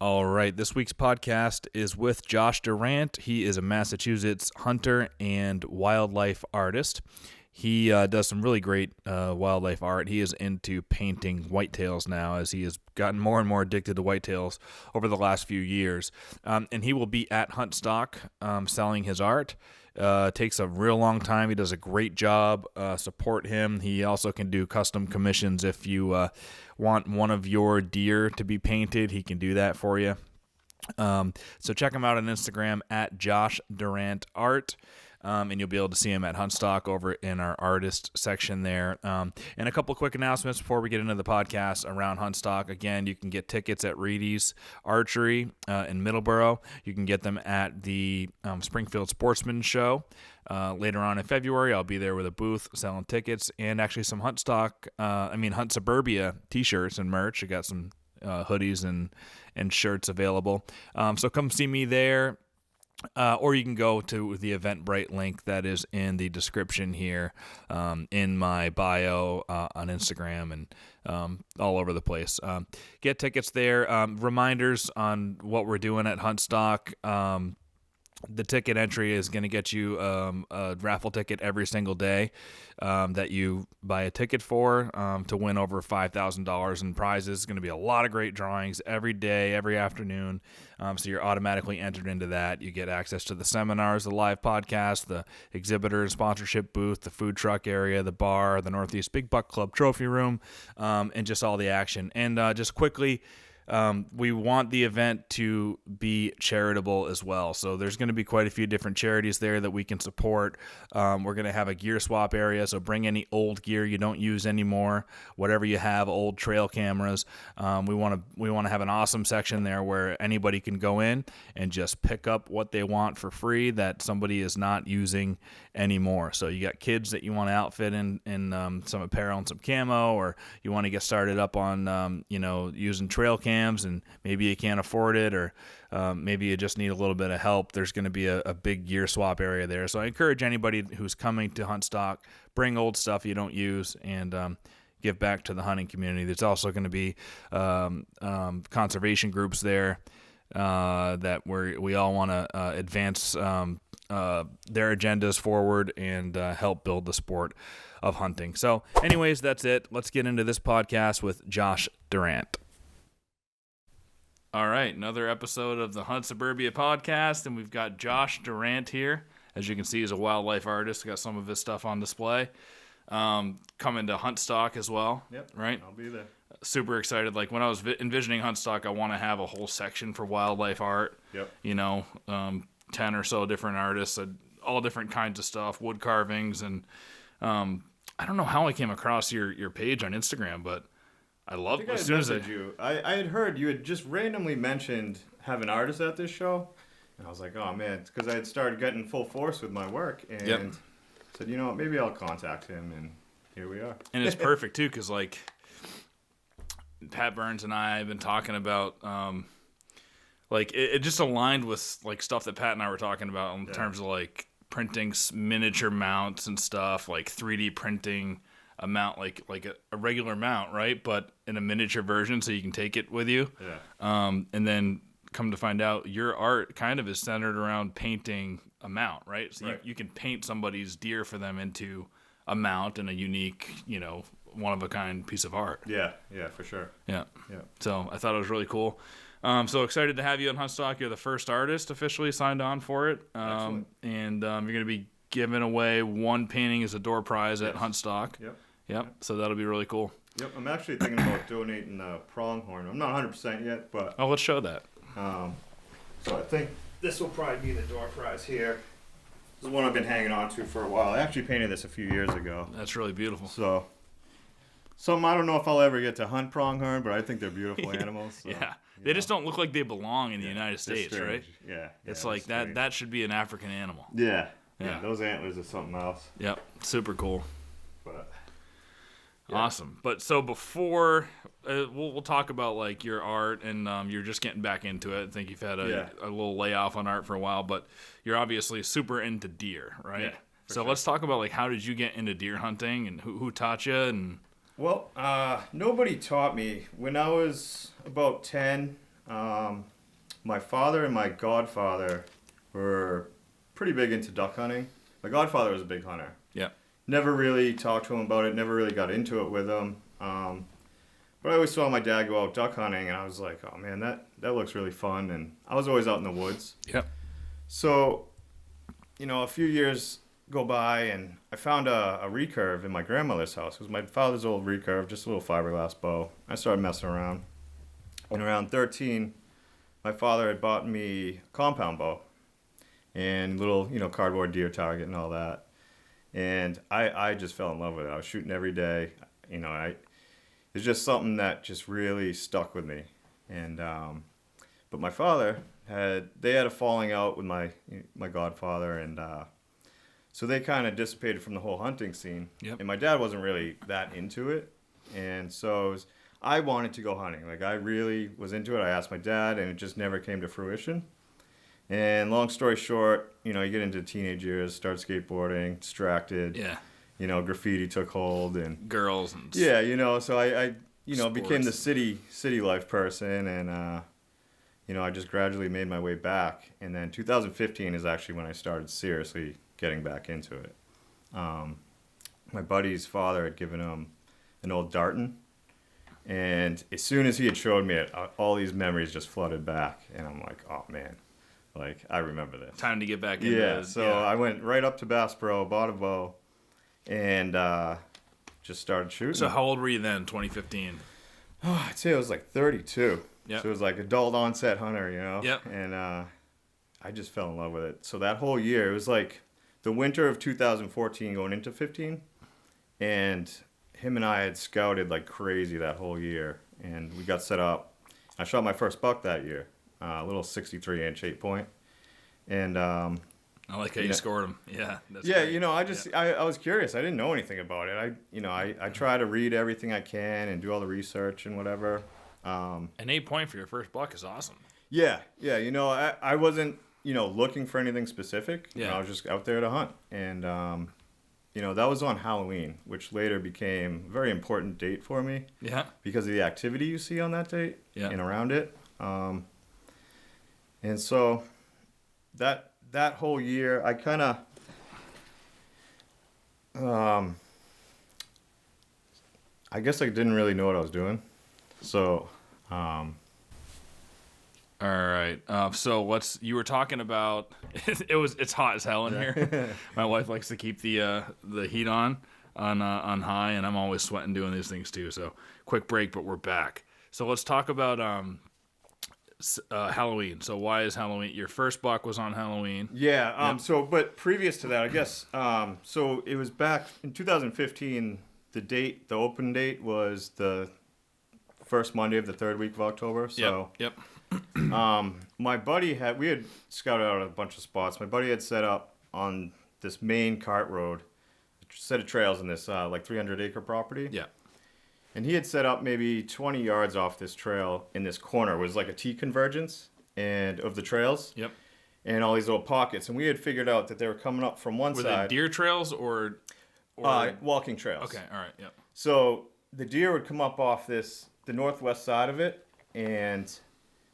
All right, this week's podcast is with Josh Durant. He is a Massachusetts hunter and wildlife artist. He does some really great wildlife art. He is into painting whitetails now, as he has gotten more and more addicted to whitetails over the last few years. And he will be at Huntstock selling his art. Takes a real long time. He does a great job. Support him. He also can do custom commissions. If you want one of your deer to be painted, he can do that for you. So check him out on Instagram at Josh Durant Art. And you'll be able to see him at Huntstock over in our artist section there. And a couple quick announcements before we get into the podcast around Huntstock. Again, you can get tickets at Reedy's Archery in Middleborough. You can get them at the Springfield Sportsman Show. Later on in February, I'll be there with a booth selling tickets and actually some Hunt Suburbia t-shirts and merch. I got some hoodies and shirts available. So come see me there. Or you can go to the Eventbrite link that is in the description here, in my bio on Instagram and all over the place. Get tickets there. Reminders on what we're doing at Huntstock. The ticket entry is going to get you a raffle ticket every single day that you buy a ticket for to win over $5,000 in prizes. It's going to be a lot of great drawings every day, every afternoon. So you're automatically entered into that. You get access to the seminars, the live podcast, the exhibitor sponsorship booth, the food truck area, the bar, the Northeast Big Buck Club trophy room, and just all the action. And just quickly, we want the event to be charitable as well. So there's going to be quite a few different charities there that we can support. We're going to have a gear swap area. So bring any old gear you don't use anymore, whatever you have, old trail cameras. We want to have an awesome section there where anybody can go in and just pick up what they want for free that somebody is not using anymore. So you got kids that you want to outfit in some apparel and some camo, or you want to get started up on, using trail cams and maybe you can't afford it, or maybe you just need a little bit of help. There's going to be a big gear swap area there. So I encourage anybody who's coming to Huntstock, bring old stuff you don't use and give back to the hunting community. There's also going to be conservation groups there that we all want to advance their agendas forward and help build the sport of hunting. So anyways, that's it. Let's get into this podcast with Josh Durant. All right, another episode of the Hunt Suburbia podcast, and we've got Josh Durant here. As you can see, he's a wildlife artist. Got some of his stuff on display. Coming to Huntstock as well. Yep, right? I'll be there. Super excited. Like when I was envisioning Huntstock, I want to have a whole section for wildlife art. Yep. 10 or so different artists, all different kinds of stuff, wood carvings, and I don't know how I came across your page on Instagram, but I love it. As soon as I had heard you had just randomly mentioned having artists at this show, and I was like, oh man, it's because I had started getting full force with my work, and said, maybe I'll contact him, and here we are. And it's perfect too, because like Pat Burns and I have been talking about, it just aligned with like stuff that Pat and I were talking about in terms of like printing miniature mounts and stuff, like 3D printing a mount, like a regular mount, right? But in a miniature version, so you can take it with you. Yeah. And then come to find out, your art kind of is centered around painting a mount, right? So you can paint somebody's deer for them into a mount and a unique, one of a kind piece of art. Yeah, for sure. Yeah. So I thought it was really cool. So excited to have you on Huntstock. You're the first artist officially signed on for it. Excellent. And you're going to be giving away one painting as a door prize at Huntstock. Yep. So that'll be really cool. Yep. I'm actually thinking about donating a pronghorn. I'm not 100% yet, but let's show that. So I think this will probably be the door prize here. This is one I've been hanging on to for a while. I actually painted this a few years ago. That's really beautiful. So I don't know if I'll ever get to hunt pronghorn, but I think they're beautiful animals. So, they just don't look like they belong in the United States, right? Yeah. It's like that. That should be an African animal. Yeah. Those antlers are something else. Yep. Super cool. But awesome. But so before we'll talk about like your art, and you're just getting back into it. I think you've had a little layoff on art for a while, but you're obviously super into deer, right? Yeah. So let's talk about like how did you get into deer hunting, and who taught you? And well, nobody taught me. When I was about 10, My father and my godfather were pretty big into duck hunting. My godfather was a big hunter. Yeah. Never really talked to him about it, never really got into it with him. But I always saw my dad go out duck hunting, and I was like, oh man, that looks really fun. And I was always out in the woods. Yep. So, a few years go by, and I found a recurve in my grandmother's house. It was my father's old recurve, just a little fiberglass bow. I started messing around. And around 13, my father had bought me a compound bow and little, cardboard deer target and all that. And I just fell in love with it. I was shooting every day. It's just something that just really stuck with me. And but my father had a falling out with my godfather, and so they kind of dissipated from the whole hunting scene. Yep. And my dad wasn't really that into it, and so I wanted to go hunting. Like, I really was into it. I asked my dad, and it just never came to fruition. And long story short, you get into teenage years, start skateboarding, distracted. Yeah. Graffiti took hold, and girls and so I sports. Became the city life person, and I just gradually made my way back. And then 2015 is actually when I started seriously getting back into it. My buddy's father had given him an old Darton, and as soon as he had showed me it, all these memories just flooded back, and I'm like, oh man, like, I remember this. Time to get back into it. So I went right up to Bass Pro, bought a bow, and just started shooting. So how old were you then, 2015? Oh, I'd say I was like 32. Yeah. So it was like adult onset hunter, Yep. And I just fell in love with it. So that whole year, it was like the winter of 2014 going into 15, and him and I had scouted like crazy that whole year, and we got set up. I shot my first buck that year, a little 63-inch 8-point, and I like how you scored them. Yeah. That's yeah, great. I was curious. I didn't know anything about it. I try to read everything I can and do all the research and whatever. An 8-point for your first buck is awesome. Yeah. I wasn't looking for anything specific. Yeah. I was just out there to hunt, and that was on Halloween, which later became a very important date for me. Yeah. Because of the activity you see on that date. Yeah. And around it. And so that whole year, I kind of, I guess I didn't really know what I was doing. So, all right. So you were talking about, it's hot as hell in here. My wife likes to keep the heat on high, and I'm always sweating doing these things too. So quick break, but we're back. So let's talk about, Halloween. So why is Halloween? Your first buck was on Halloween. Yeah. Yep. So, but previous to that, I guess. So it was back in 2015. The open date was the first Monday of the third week of October. So. Yep. My buddy we had scouted out a bunch of spots. My buddy had set up on this main cart road, a set of trails in this like 300-acre property. Yeah. And he had set up maybe 20 yards off this trail in this corner. It was like a T convergence of the trails. Yep. And all these little pockets. And we had figured out that they were coming up from one side. side. Were they deer trails or walking trails? Okay, all right, yep. So the deer would come up off the northwest side of it, and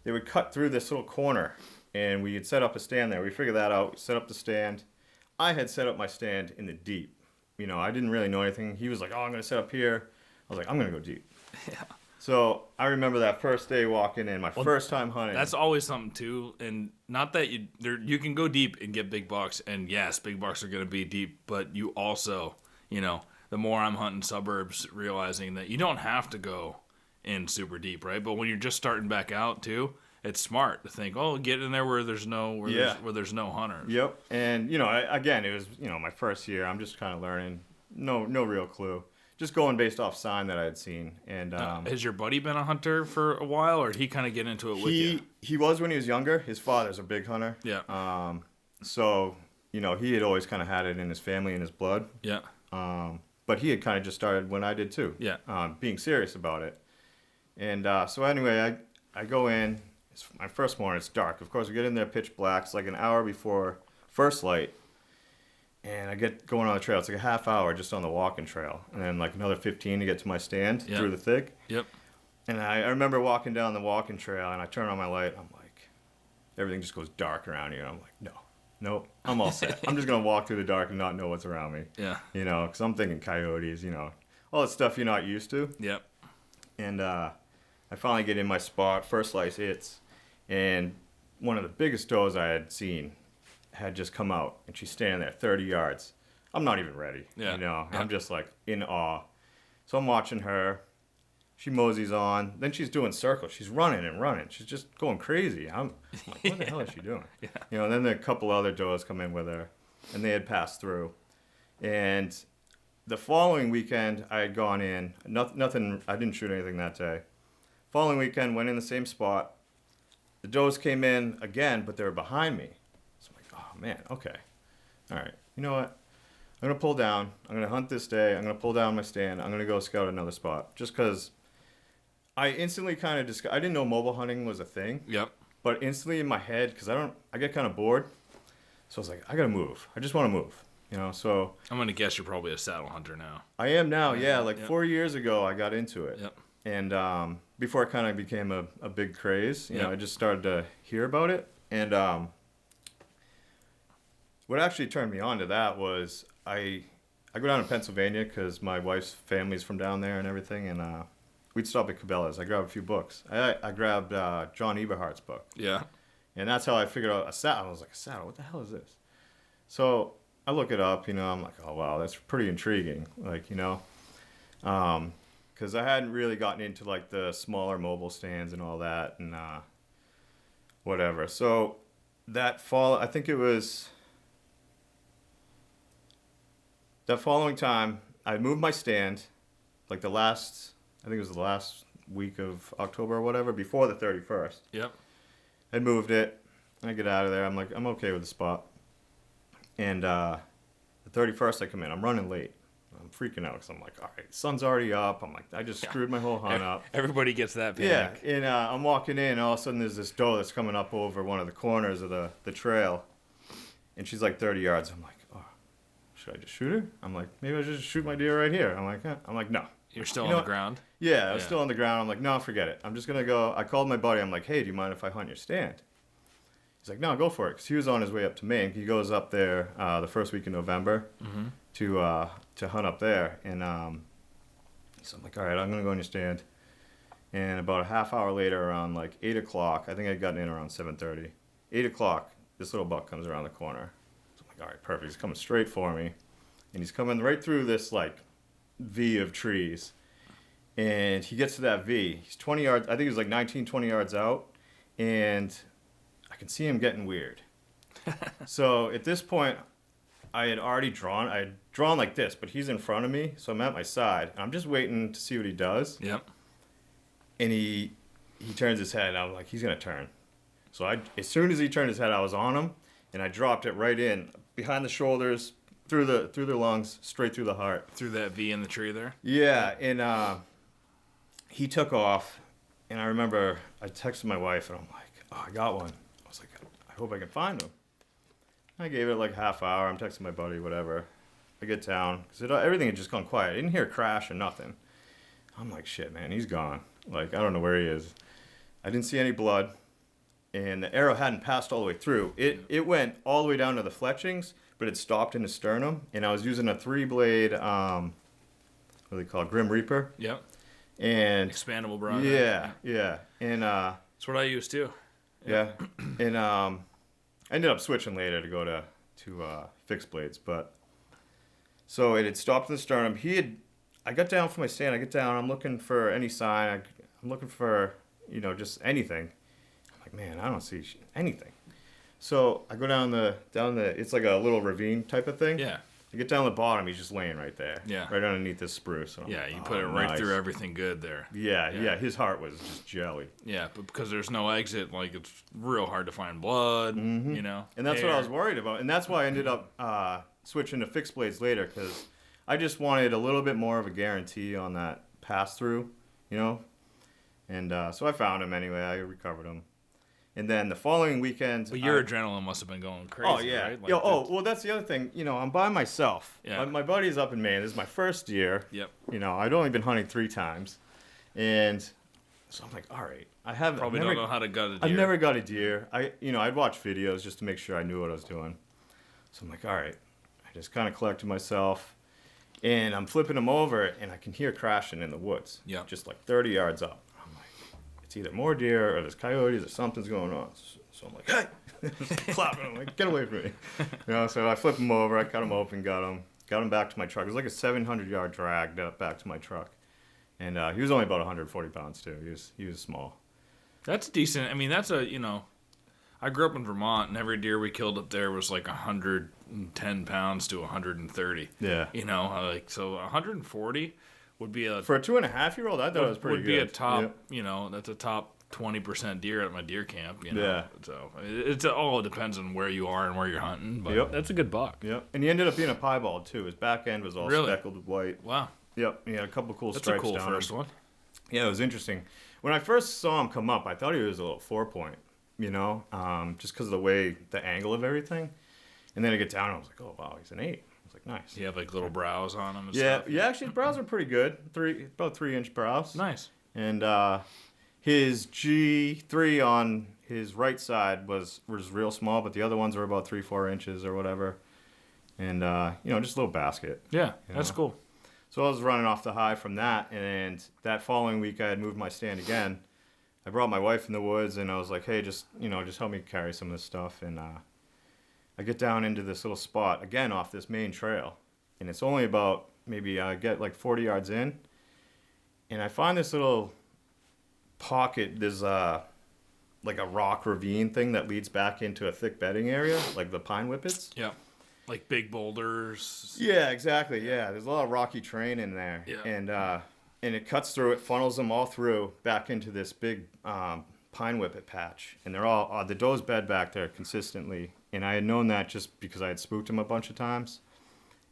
they would cut through this little corner. And we had set up a stand there. We figured that out. We set up the stand. I had set up my stand in the deep. I didn't really know anything. He was like, oh, I'm going to set up here. I was like, I'm going to go deep. Yeah. So I remember that first day walking in, first time hunting. That's always something too, and not that you can go deep and get big bucks, and yes, big bucks are going to be deep, but you also, the more I'm hunting suburbs, realizing that you don't have to go in super deep, right? But when you're just starting back out too, it's smart to think, oh, get in there where there's no hunters. Yep. And again, it was my first year. I'm just kind of learning, no real clue. Just going based off sign that I had seen. And has your buddy been a hunter for a while, or did he kind of get into it with you? He was when he was younger. His father's a big hunter. Yeah. So he had always kind of had it in his family and his blood. Yeah. But he had kind of just started when I did too. Yeah. Being serious about it. And so anyway, I go in. It's my first morning. It's dark. Of course, we get in there pitch black. It's like an hour before first light. And I get going on the trail. It's like a half hour just on the walking trail. And then like another 15 to get to my stand through the thick. Yep. And I remember walking down the walking trail, and I turn on my light. I'm like, everything just goes dark around here. I'm like, nope, I'm all set. I'm just going to walk through the dark and not know what's around me. Yeah. Because I'm thinking coyotes, all that stuff you're not used to. Yep. And I finally get in my spot. First slice hits. And one of the biggest does I had seen had just come out. And she's standing there 30 yards. I'm not even ready. Yeah. I'm just like in awe. So I'm watching her. She moseys on. Then she's doing circles. She's running and running. She's just going crazy. I'm like, what the hell is she doing? Yeah. And then a couple other does come in with her, and they had passed through. And the following weekend, I had gone in. Nothing. I didn't shoot anything that day. Following weekend, went in the same spot. The does came in again, but they were behind me. So I'm like, oh man, okay, all right. You know what? I'm gonna pull down. I'm gonna hunt this day. I'm gonna pull down my stand. I'm gonna go scout another spot, just because. I instantly kind of I didn't know mobile hunting was a thing. Yep. But instantly in my head, because I get kind of bored. So I was like, I gotta move. I just want to move. So. I'm gonna guess you're probably a saddle hunter now. I am now. Yeah. Yep. 4 years ago, I got into it. Yep. And before it kind of became a big craze, Yep. I just started to hear about it. And what actually turned me on to that was I go down to Pennsylvania because my wife's family's from down there and everything, and we'd stop at Cabela's. I grabbed a few books. I grabbed John Eberhardt's book. Yeah. And that's how I figured out a saddle. I was like, a saddle? What the hell is this? So I look it up, I'm like, oh, wow, that's pretty intriguing. Because I hadn't really gotten into, the smaller mobile stands and all that and whatever. So that fall, I think it was... That following time, I moved my stand, I think it was the last week of October or whatever, before the 31st. Yep. I moved it. I get out of there. I'm like, I'm okay with the spot. And the 31st I come in. I'm running late. I'm freaking out because I'm like, all right, sun's already up. I'm like, I just screwed my whole hunt up. Everybody gets that panic. Yeah, and I'm walking in. All of a sudden, there's this doe that's coming up over one of the corners of the trail. And she's like 30 yards. I'm like, oh, should I just shoot her? I'm like, maybe I should just shoot my deer right here. I'm like, no. You're still on the ground? Yeah, I was still on the ground. I'm like, no, forget it. I'm just going to go. I called my buddy. I'm like, hey, do you mind if I hunt your stand? He's like, no, go for it. Because he was on his way up to Maine. He goes up there the first week in November to hunt up there. And so I'm like, all right, I'm going to go on your stand. And about a half hour later, around 8 o'clock, I think I'd gotten in around 7:30. 8 o'clock, this little buck comes around the corner. So I'm like, all right, perfect. He's coming straight for me. And he's coming right through this, V of trees. And he gets to that V. He's 20 yards, I think he was 19, 20 yards out. And I can see him getting weird. So at this point, I had drawn like this, but he's in front of me. So I'm at my side. And I'm just waiting to see what he does. Yep. And he turns his head. And I'm like, he's going to turn. So as soon as he turned his head, I was on him. And I dropped it right in, behind the shoulders, through the lungs, straight through the heart. Through that V in the tree there? Yeah, and he took off, and I remember I texted my wife, and I'm like, oh, I got one. I was like, I hope I can find him. I gave it half hour. I'm texting my buddy, whatever. I get down, because everything had just gone quiet. I didn't hear a crash or nothing. I'm like, shit, man, he's gone. I don't know where he is. I didn't see any blood, and the arrow hadn't passed all the way through. It went all the way down to the fletchings, but it stopped in the sternum, and I was using a 3-blade, what do they call it, Grim Reaper? Yep. And expandable broadhead. Yeah. And that's what I used too. Yeah. And I ended up switching later to go to fixed blades, but so it had stopped in the sternum. I got down from my stand. I get down. I'm looking for any sign. I'm looking for just anything. I'm like, man, I don't see anything. So I go down the it's like a little ravine type of thing. Yeah. I get down the bottom, he's just laying right there. Yeah. Right underneath this spruce. Yeah, you put it right through everything good there. Yeah, his heart was just jelly. Yeah, but because there's no exit, it's real hard to find blood, And that's what I was worried about. And that's why I ended up switching to fixed blades later, because I just wanted a little bit more of a guarantee on that pass-through, And so I found him anyway. I recovered him. And then the following weekend... But your adrenaline must have been going crazy, oh, yeah. right? Well, that's the other thing. I'm by myself. Yeah. My buddy's up in Maine. This is my first year. Yep. I'd only been hunting 3 times. And So I'm like, all right, I've don't know how to gut a deer. I've never got a deer. I'd watch videos just to make sure I knew what I was doing. So I'm like, all right. I just kind of collected myself, and I'm flipping them over, and I can hear crashing in the woods. Yeah. Just like 30 yards up. I'm like, it's either more deer or there's coyotes or something's going on. So I'm like, hey, clapping. I'm like, get away from me. So I flip them over. I cut them open, got them back to my truck. It was like a 700-yard drag back to my truck. And he was only about 140 pounds, too. He was small. That's decent. I mean, that's I grew up in Vermont, and every deer we killed up there was like 110 pounds to 130. Yeah. So 140 would be for a 2.5-year-old, I thought it was pretty good. Would be a top, that's a top 20% deer at my deer camp. Yeah. So it all depends on where you are and where you're hunting, but that's a good buck. Yep. And he ended up being a piebald, too. His back end was all speckled with white. Wow. Yep, he had a couple cool stripes down. That's a cool down first one. Yeah, it was interesting. When I first saw him come up, I thought he was a little 4-point, just because of the angle of everything. And then I get down, and I was like, oh, wow, he's an 8. I was like, nice. You have like little brows on him and stuff? Yeah, actually, the brows are pretty good. About 3-inch brows. Nice. And his G3 on his right side was real small, but the other ones were about 3-4 inches or whatever. And, just a little basket. Yeah, that's cool. So I was running off the high from that, and that following week I had moved my stand again. I brought my wife in the woods, and I was like, hey, just help me carry some of this stuff. And I get down into this little spot, again, off this main trail. And it's only about, maybe I get like 40 yards in, and I find this little pocket. There's like a rock ravine thing that leads back into a thick bedding area, like the pine whippets. Yeah. Like big boulders. Yeah, exactly. Yeah, there's a lot of rocky terrain in there. Yeah. And it cuts through it, funnels them all through back into this big pine whippet patch. And they're all, the does bed back there consistently. And I had known that just because I had spooked them a bunch of times.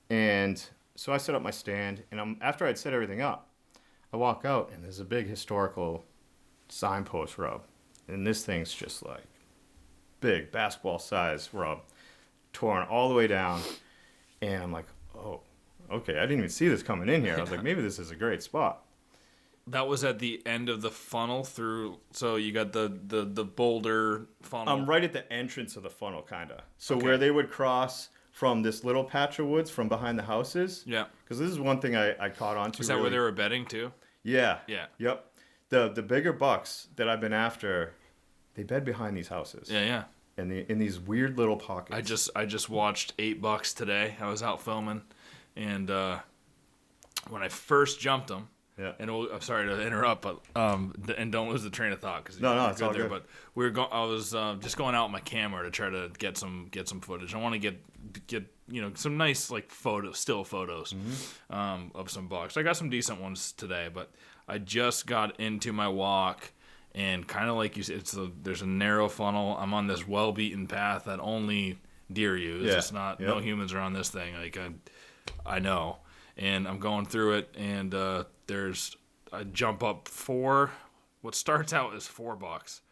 And so I set up my stand, and after I'd set everything up, I walk out, and there's a big historical signpost rub. And this thing's just like big basketball size rub, torn all the way down. And I'm like, oh, okay, I didn't even see this coming in here. I was like, maybe this is a great spot. That was at the end of the funnel through, so you got the boulder funnel. I'm right at the entrance of the funnel, kind of. So where they would cross from this little patch of woods from behind the houses. Yeah. Because this is one thing I caught on to. Is that where they were bedding too? Yeah. Yeah. Yep. The bigger bucks that I've been after, they bed behind these houses. Yeah, yeah. And in these weird little pockets. I just watched 8 bucks today. I was out filming, and when I first jumped them. Yeah. And I'm sorry to interrupt, but and don't lose the train of thought because no, it's all good. But I was just going out with my camera to try to get some footage. I want to get some nice like still photos of some bucks. I got some decent ones today, but I just got into my walk, and kind of like you said, there's a narrow funnel. I'm on this well-beaten path that only deer use. Yeah. It's not no humans are on this thing. Like I know. And I'm going through it, and I jump up 4. What starts out as 4 bucks,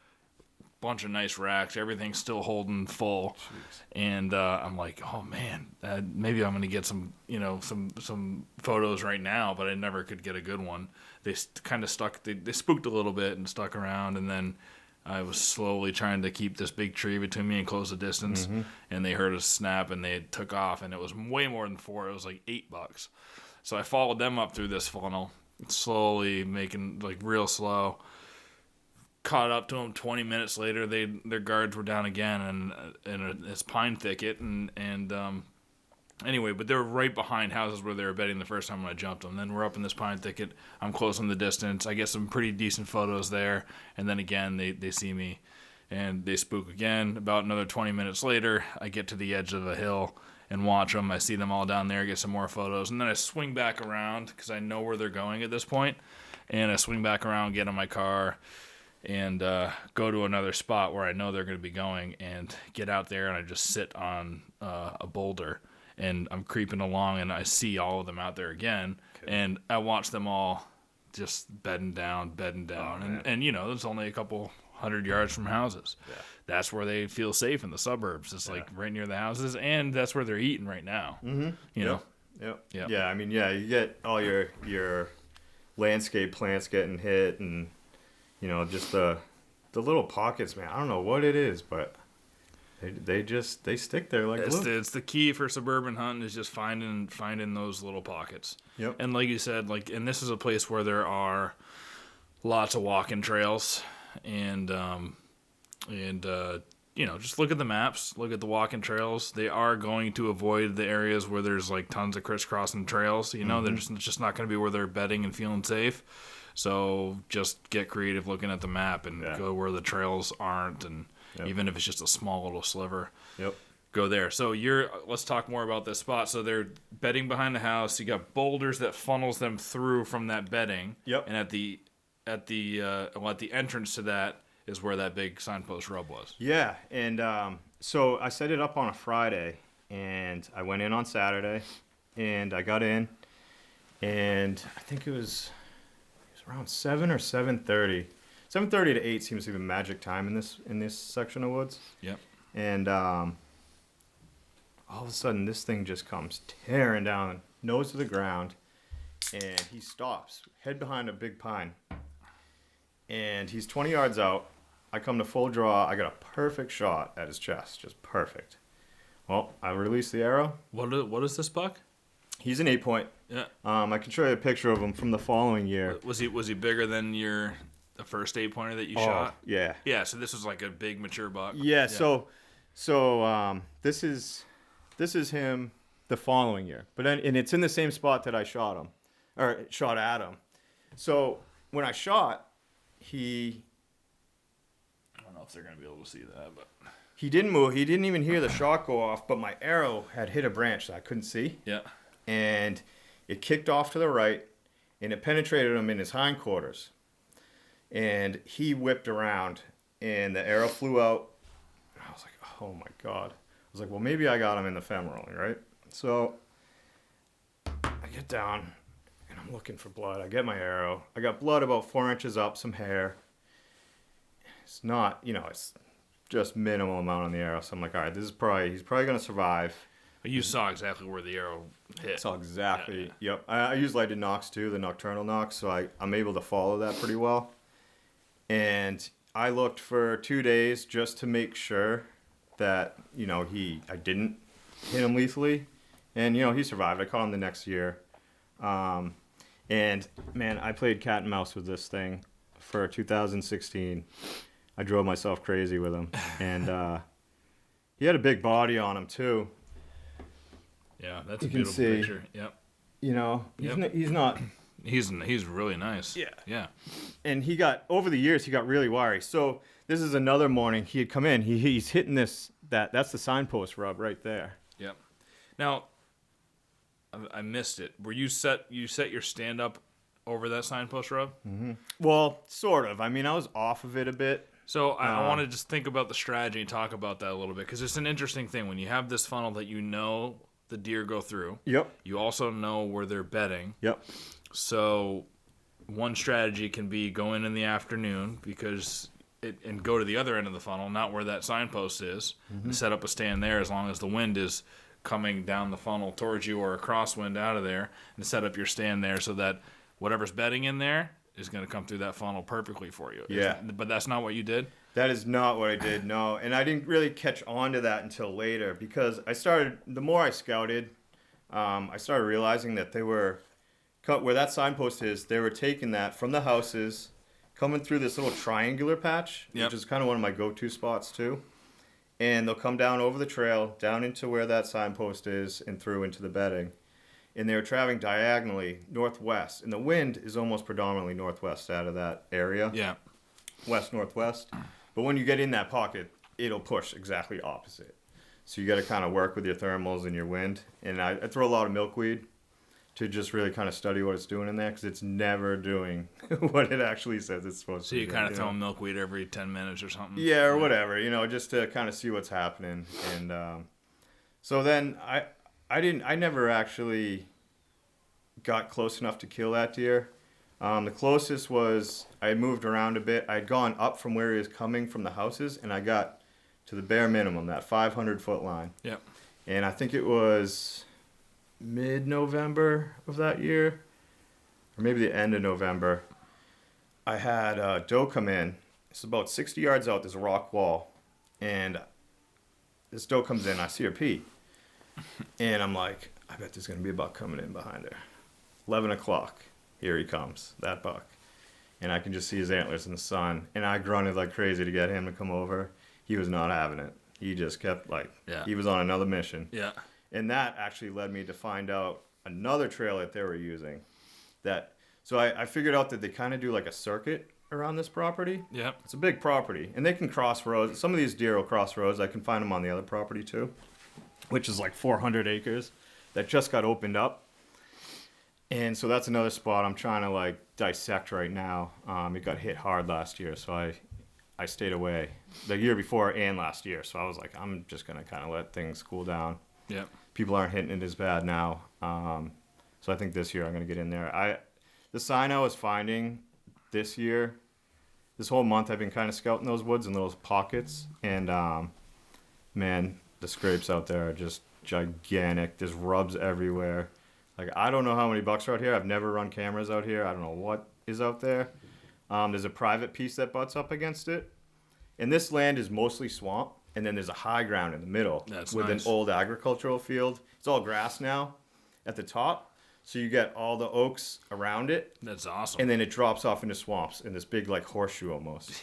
bunch of nice racks, everything's still holding full. Jeez. And I'm like, oh man, maybe I'm gonna get some photos right now, but I never could get a good one. They kind of stuck. They spooked a little bit and stuck around, and then I was slowly trying to keep this big tree between me and close the distance, and they heard a snap and they took off, and it was way more than 4. It was like 8 bucks. So I followed them up through this funnel, slowly making like real slow. Caught up to them 20 minutes later. Their guards were down again, and it's pine thicket, and anyway, but they were right behind houses where they were bedding the first time when I jumped them. Then we're up in this pine thicket. I'm close on the distance. I get some pretty decent photos there, and then again they see me, and they spook again. About another 20 minutes later, I get to the edge of a hill and watch them. I see them all down there, get some more photos, and then I swing back around because I know where they're going at this point, and I swing back around, get in my car, and go to another spot where I know they're going to be going, and get out there, and I just sit on a boulder, and I'm creeping along, and I see all of them out there again, and I watch them all just bedding down, Oh, and there's only a couple 100 yards from houses. Yeah. That's where they feel safe in the suburbs. It's like right near the houses, and that's where they're eating right now. Mm-hmm. You know? Yep. Yeah, I mean, you get all your landscape plants getting hit, and just the little pockets, man. I don't know what it is, but they stick there like glue. It's the key for suburban hunting is just finding those little pockets. Yep. And like you said, and this is a place where there are lots of walking trails, and just look at the maps, look at the walking trails. They are going to avoid the areas where there's like tons of crisscrossing trails. They're just not going to be where they're bedding and feeling safe. So just get creative looking at the map and go where the trails aren't, and even if it's just a small little sliver, go there. So let's talk more about this spot. So they're bedding behind the house. You got boulders that funnels them through from that bedding. Yep. And at the entrance to that is where that big signpost rub was. Yeah, and so I set it up on a Friday, and I went in on Saturday, and I got in, and I think it was around 7 or 7:30. 7:30 to 8 seems to be the magic time in this section of woods. Yep. And all of a sudden, this thing just comes tearing down, nose to the ground, and he stops, head behind a big pine. And he's 20 yards out. I come to full draw. I got a perfect shot at his chest, just perfect. Well, I release the arrow. What is this buck? He's an 8-point. Yeah. I can show you a picture of him from the following year. Was he bigger than the first 8-pointer that you shot? Yeah. Yeah. So this was like a big mature buck. Yeah. So this is him the following year, and it's in the same spot that I shot him, or shot at him. So when I shot, I don't know if they're gonna be able to see that, but he didn't move. He didn't even hear the shot go off, but my arrow had hit a branch that I couldn't see. Yeah. And it kicked off to the right, and it penetrated him in his hindquarters. And he whipped around, and the arrow flew out. I was like, oh my God. I was like, well, maybe I got him in the femoral, right? So I get down, and I'm looking for blood. I get my arrow. I got blood about 4 inches up, some hair. It's not, it's just minimal amount on the arrow. So I'm like, all right, he's probably going to survive. You saw exactly where the arrow hit. Saw exactly. Yeah. Yep. I use lighted nocks too, the nocturnal nocks, so I'm able to follow that pretty well. And I looked for 2 days just to make sure that I didn't hit him lethally, and he survived. I caught him the next year, and man, I played cat and mouse with this thing for 2016. I drove myself crazy with him, and he had a big body on him too. Yeah, that's a beautiful picture. Yep. He's not. He's really nice. Yeah. Yeah. And over the years, he got really wiry. So this is another morning. He had come in. He's hitting that's the signpost rub right there. Yep. Now, I missed it. Were you set your stand up over that signpost rub? Mm-hmm. Well, sort of. I mean, I was off of it a bit. So I want to just think about the strategy and talk about that a little bit, because it's an interesting thing when you have this funnel that the deer go through. Yep. You also know where they're bedding. Yep. So one strategy can be go in the afternoon and go to the other end of the funnel, not where that signpost is, and set up a stand there as long as the wind is coming down the funnel towards you or a crosswind out of there, and set up your stand there so that whatever's bedding in there is going to come through that funnel perfectly for you. Yeah. But that's not what you did? That is not what I did, no. And I didn't really catch on to that until later, because the more I scouted, I started realizing that they were, where that signpost is, they were taking that from the houses, coming through this little triangular patch, which is kind of one of my go-to spots too. And they'll come down over the trail, down into where that signpost is, and through into the bedding. And they were traveling diagonally northwest, and the wind is almost predominantly northwest out of that area. Yeah. West-northwest. But when you get in that pocket, it'll push exactly opposite. So you got to kind of work with your thermals and your wind. And I throw a lot of milkweed to just really kind of study what it's doing in there, because it's never doing what it actually says it's supposed to do. So you kind of throw milkweed every 10 minutes or something? Yeah, or whatever, just to kind of see what's happening. And so then I never actually got close enough to kill that deer. The closest was, I had moved around a bit. I had gone up from where he was coming from the houses, and I got to the bare minimum, that 500-foot line. Yep. And I think it was mid-November of that year, or maybe the end of November. I had doe come in. It's about 60 yards out. There's a rock wall. And this doe comes in. I see her pee. And I'm like, I bet there's going to be a buck coming in behind her. 11 o'clock. Here he comes, that buck. And I can just see his antlers in the sun. And I grunted like crazy to get him to come over. He was not having it. He just kept he was on another mission. Yeah. And that actually led me to find out another trail that they were using. So I figured out that they kind of do like a circuit around this property. Yeah. It's a big property. And they can cross roads. Some of these deer will cross roads. I can find them on the other property too, which is like 400 acres that just got opened up. And so that's another spot I'm trying to like dissect right now. It got hit hard last year, so I stayed away the year before and last year. So I was like, I'm just going to kind of let things cool down. Yeah. People aren't hitting it as bad now. So I think this year I'm going to get in there. The sign I was finding this year, this whole month I've been kind of scouting those woods in little pockets. And, man, the scrapes out there are just gigantic. There's rubs everywhere. Like, I don't know how many bucks are out here. I've never run cameras out here. I don't know what is out there. There's a private piece that butts up against it. And this land is mostly swamp. And then there's a high ground in the middle with an old agricultural field. It's all grass now at the top. So you get all the oaks around it. That's awesome. And then it drops off into swamps in this big, like, horseshoe almost.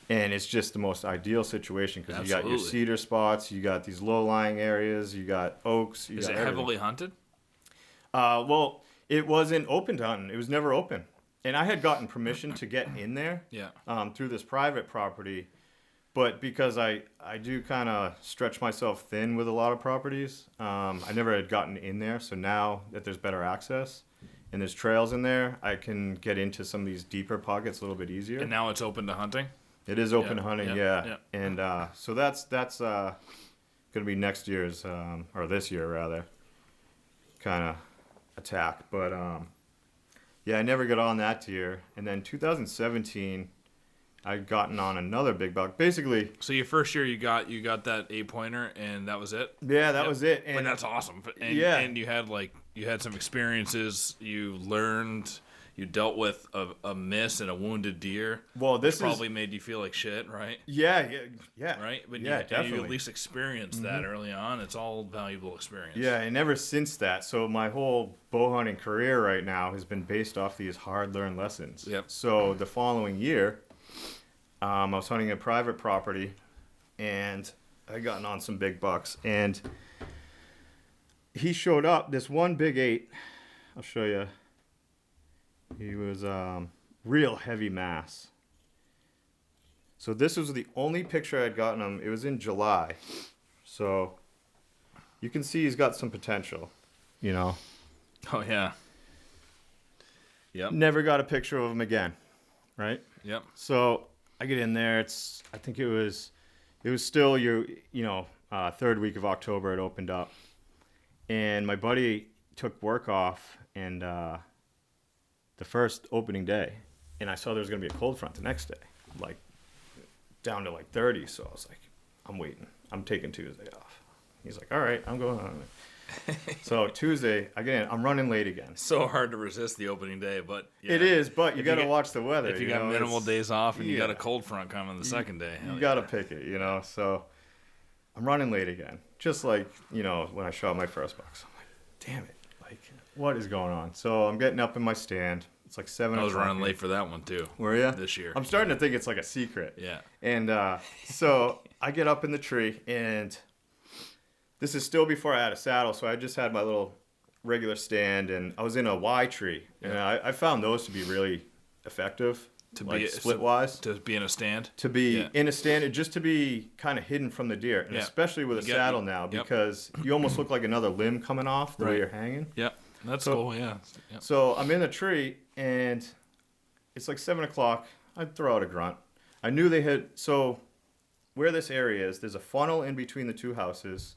And it's just the most ideal situation because you got your cedar spots. You got these low-lying areas. You got oaks. Is it heavily hunted? Well, it wasn't open to hunting. It was never open. And I had gotten permission to get in there through this private property. But because I do kind of stretch myself thin with a lot of properties, I never had gotten in there. So now that there's better access and there's trails in there, I can get into some of these deeper pockets a little bit easier. And now it's open to hunting? It is open to hunting, yeah. And so that's going to be next year's, or this year rather, kind of attack. But I never got on that deer. And then 2017, I'd gotten on another big buck. Basically, so your first year you got that 8-pointer and that was it? Yeah, that was it. And that's awesome. And, and you had some experiences, you learned, you dealt with a miss and a wounded deer. Well, this probably made you feel like shit, right? Yeah. Right? But definitely. You at least experienced that early on. It's all valuable experience. Yeah, and ever since that, so my whole bow hunting career right now has been based off these hard-learned lessons. Yep. So the following year, I was hunting a private property, and I gotten on some big bucks, and he showed up. This one big 8, I'll show you. He was real heavy mass. So this was the only picture I'd gotten him. It was in July, so you can see he's got some potential, you know. Oh yeah. Yep. Never got a picture of him again, right? Yep. So I get in there. I think it was still third week of October. It opened up, and my buddy took work off, and the first opening day, and I saw there was gonna be a cold front the next day, like down to like 30. So I was like, I'm waiting. I'm taking Tuesday off. He's like, all right, I'm going on. So Tuesday, again, I'm running late again. So hard to resist the opening day, but it is. But you got to watch the weather. If you got minimal days off and you got a cold front coming the second day, you got to pick it. You know. So I'm running late again, just like when I shot my first bucks. I'm like, damn it! Like, what is going on? So I'm getting up in my stand. It's like 7 o'clock. I was running late for that one too. Were you? This year. I'm starting to think it's like a secret. Yeah. And so I get up in the tree, and this is still before I had a saddle, so I just had my little regular stand, and I was in a Y tree, and I found those to be really effective, split-wise. To be in a stand? To be in a stand, just to be kind of hidden from the deer, and especially with a saddle now, because you almost look like another limb coming off the way you're hanging. Yep, that's cool, yeah. Yep. So I'm in the tree, and it's like 7 o'clock. I'd throw out a grunt. I knew they had, so where this area is, there's a funnel in between the two houses.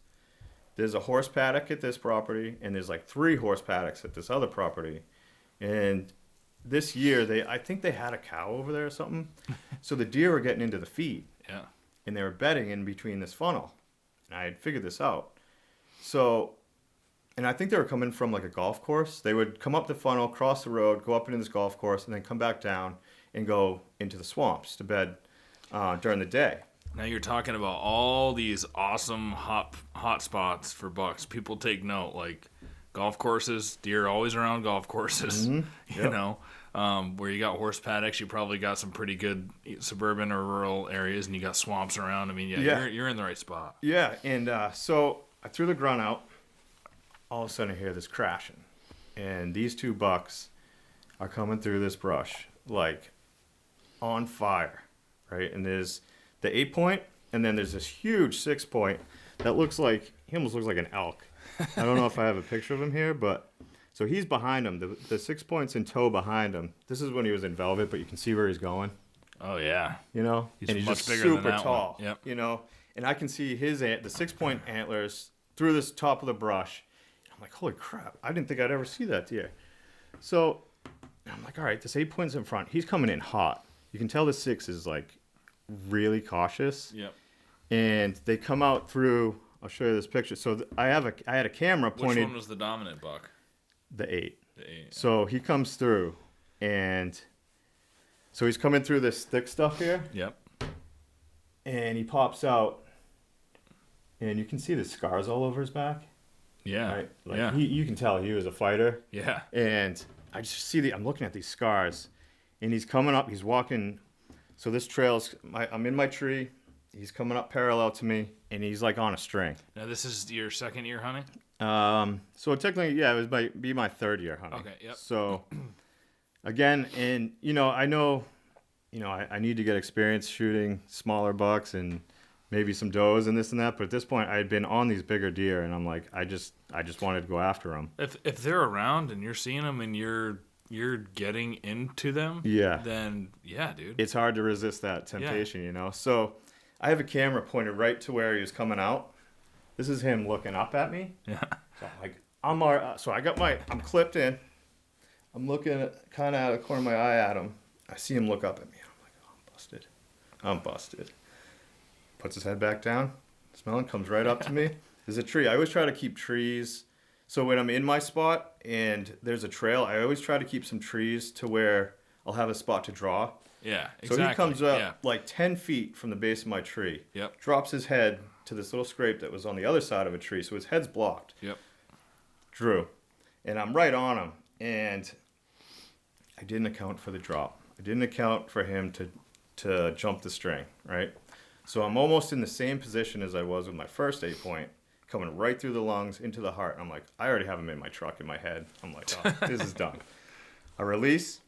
There's a horse paddock at this property, and there's like 3 horse paddocks at this other property. And this year, I think they had a cow over there or something. So the deer were getting into the feed. Yeah. And they were bedding in between this funnel. And I had figured this out. So, and I think they were coming from like a golf course. They would come up the funnel, cross the road, go up into this golf course, and then come back down. and go into the swamps to bed during the day. Now you're talking about all these awesome hot spots for bucks. People take note, like golf courses. Deer are always around golf courses. Mm-hmm. Yep. You know, where you got horse paddocks, you probably got some pretty good suburban or rural areas, and you got swamps around. I mean, you're in the right spot. Yeah, and so I threw the grunt out. All of a sudden, I hear this crashing, and these two bucks are coming through this brush like on fire, right? And there's the 8-point, and then there's this huge 6-point that he almost looks like an elk. I don't know if I have a picture of him here, but so he's behind him. The 6-point's in tow behind him. This is when he was in velvet, but you can see where he's going. Oh yeah, you know, he's and he's much just bigger super than that tall. One. Yep. You know, and I can see the 6-point antlers through this top of the brush. I'm like, holy crap! I didn't think I'd ever see that deer. So I'm like, all right, this 8-point's in front. He's coming in hot. You can tell the 6 is like really cautious. Yep. And they come out through. I'll show you this picture. So I had a camera pointed. Which one was the dominant buck? The 8. The 8. Yeah. So he comes through, and so he's coming through this thick stuff here. Yep. And he pops out, and you can see the scars all over his back. Yeah. Right? Like yeah. You can tell he was a fighter. Yeah. And I just see I'm looking at these scars, and he's coming up. He's walking. So this trail's. I'm in my tree. He's coming up parallel to me, and he's like on a string. Now this is your second year hunting? So technically, yeah, it was be my third year hunting. Okay, yep. So again, and I know, I need to get experience shooting smaller bucks and maybe some does and this and that. But at this point, I had been on these bigger deer, and I'm like, I just wanted to go after them. If they're around and you're seeing them and you're getting into them, yeah, then yeah, dude, it's hard to resist that temptation, So I have a camera pointed right to where he was coming out. This is him looking up at me. Yeah. So I'm clipped in. I'm looking kind of out of the corner of my eye at him. I see him look up at me. I'm like, oh, I'm busted. Puts his head back down. Smelling, comes right up to me. There's a tree. I always try to keep trees. So when I'm in my spot and there's a trail, I always try to keep some trees to where I'll have a spot to draw. Yeah, exactly. So he comes up like 10 feet from the base of my tree. Yep. Drops his head to this little scrape that was on the other side of a tree. So his head's blocked. Yep. Drew. And I'm right on him. And I didn't account for the drop. I didn't account for him to jump the string, right? So I'm almost in the same position as I was with my first 8-point, coming right through the lungs into the heart. And I'm like, I already have him in my truck in my head. I'm like, oh, this is done. I release.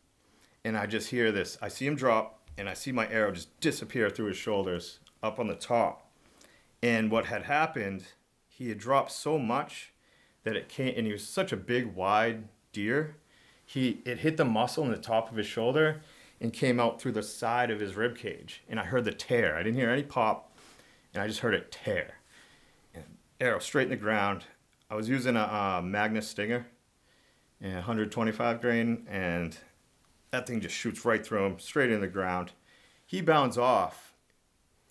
And I just hear this. I see him drop, and I see my arrow just disappear through his shoulders up on the top. And what had happened, he had dropped so much that it came, and he was such a big, wide deer. It hit the muscle in the top of his shoulder and came out through the side of his rib cage. And I heard the tear. I didn't hear any pop, and I just heard it tear. And arrow straight in the ground. I was using a Magnus Stinger, and 125 grain, and that thing just shoots right through him, straight in the ground. He bounds off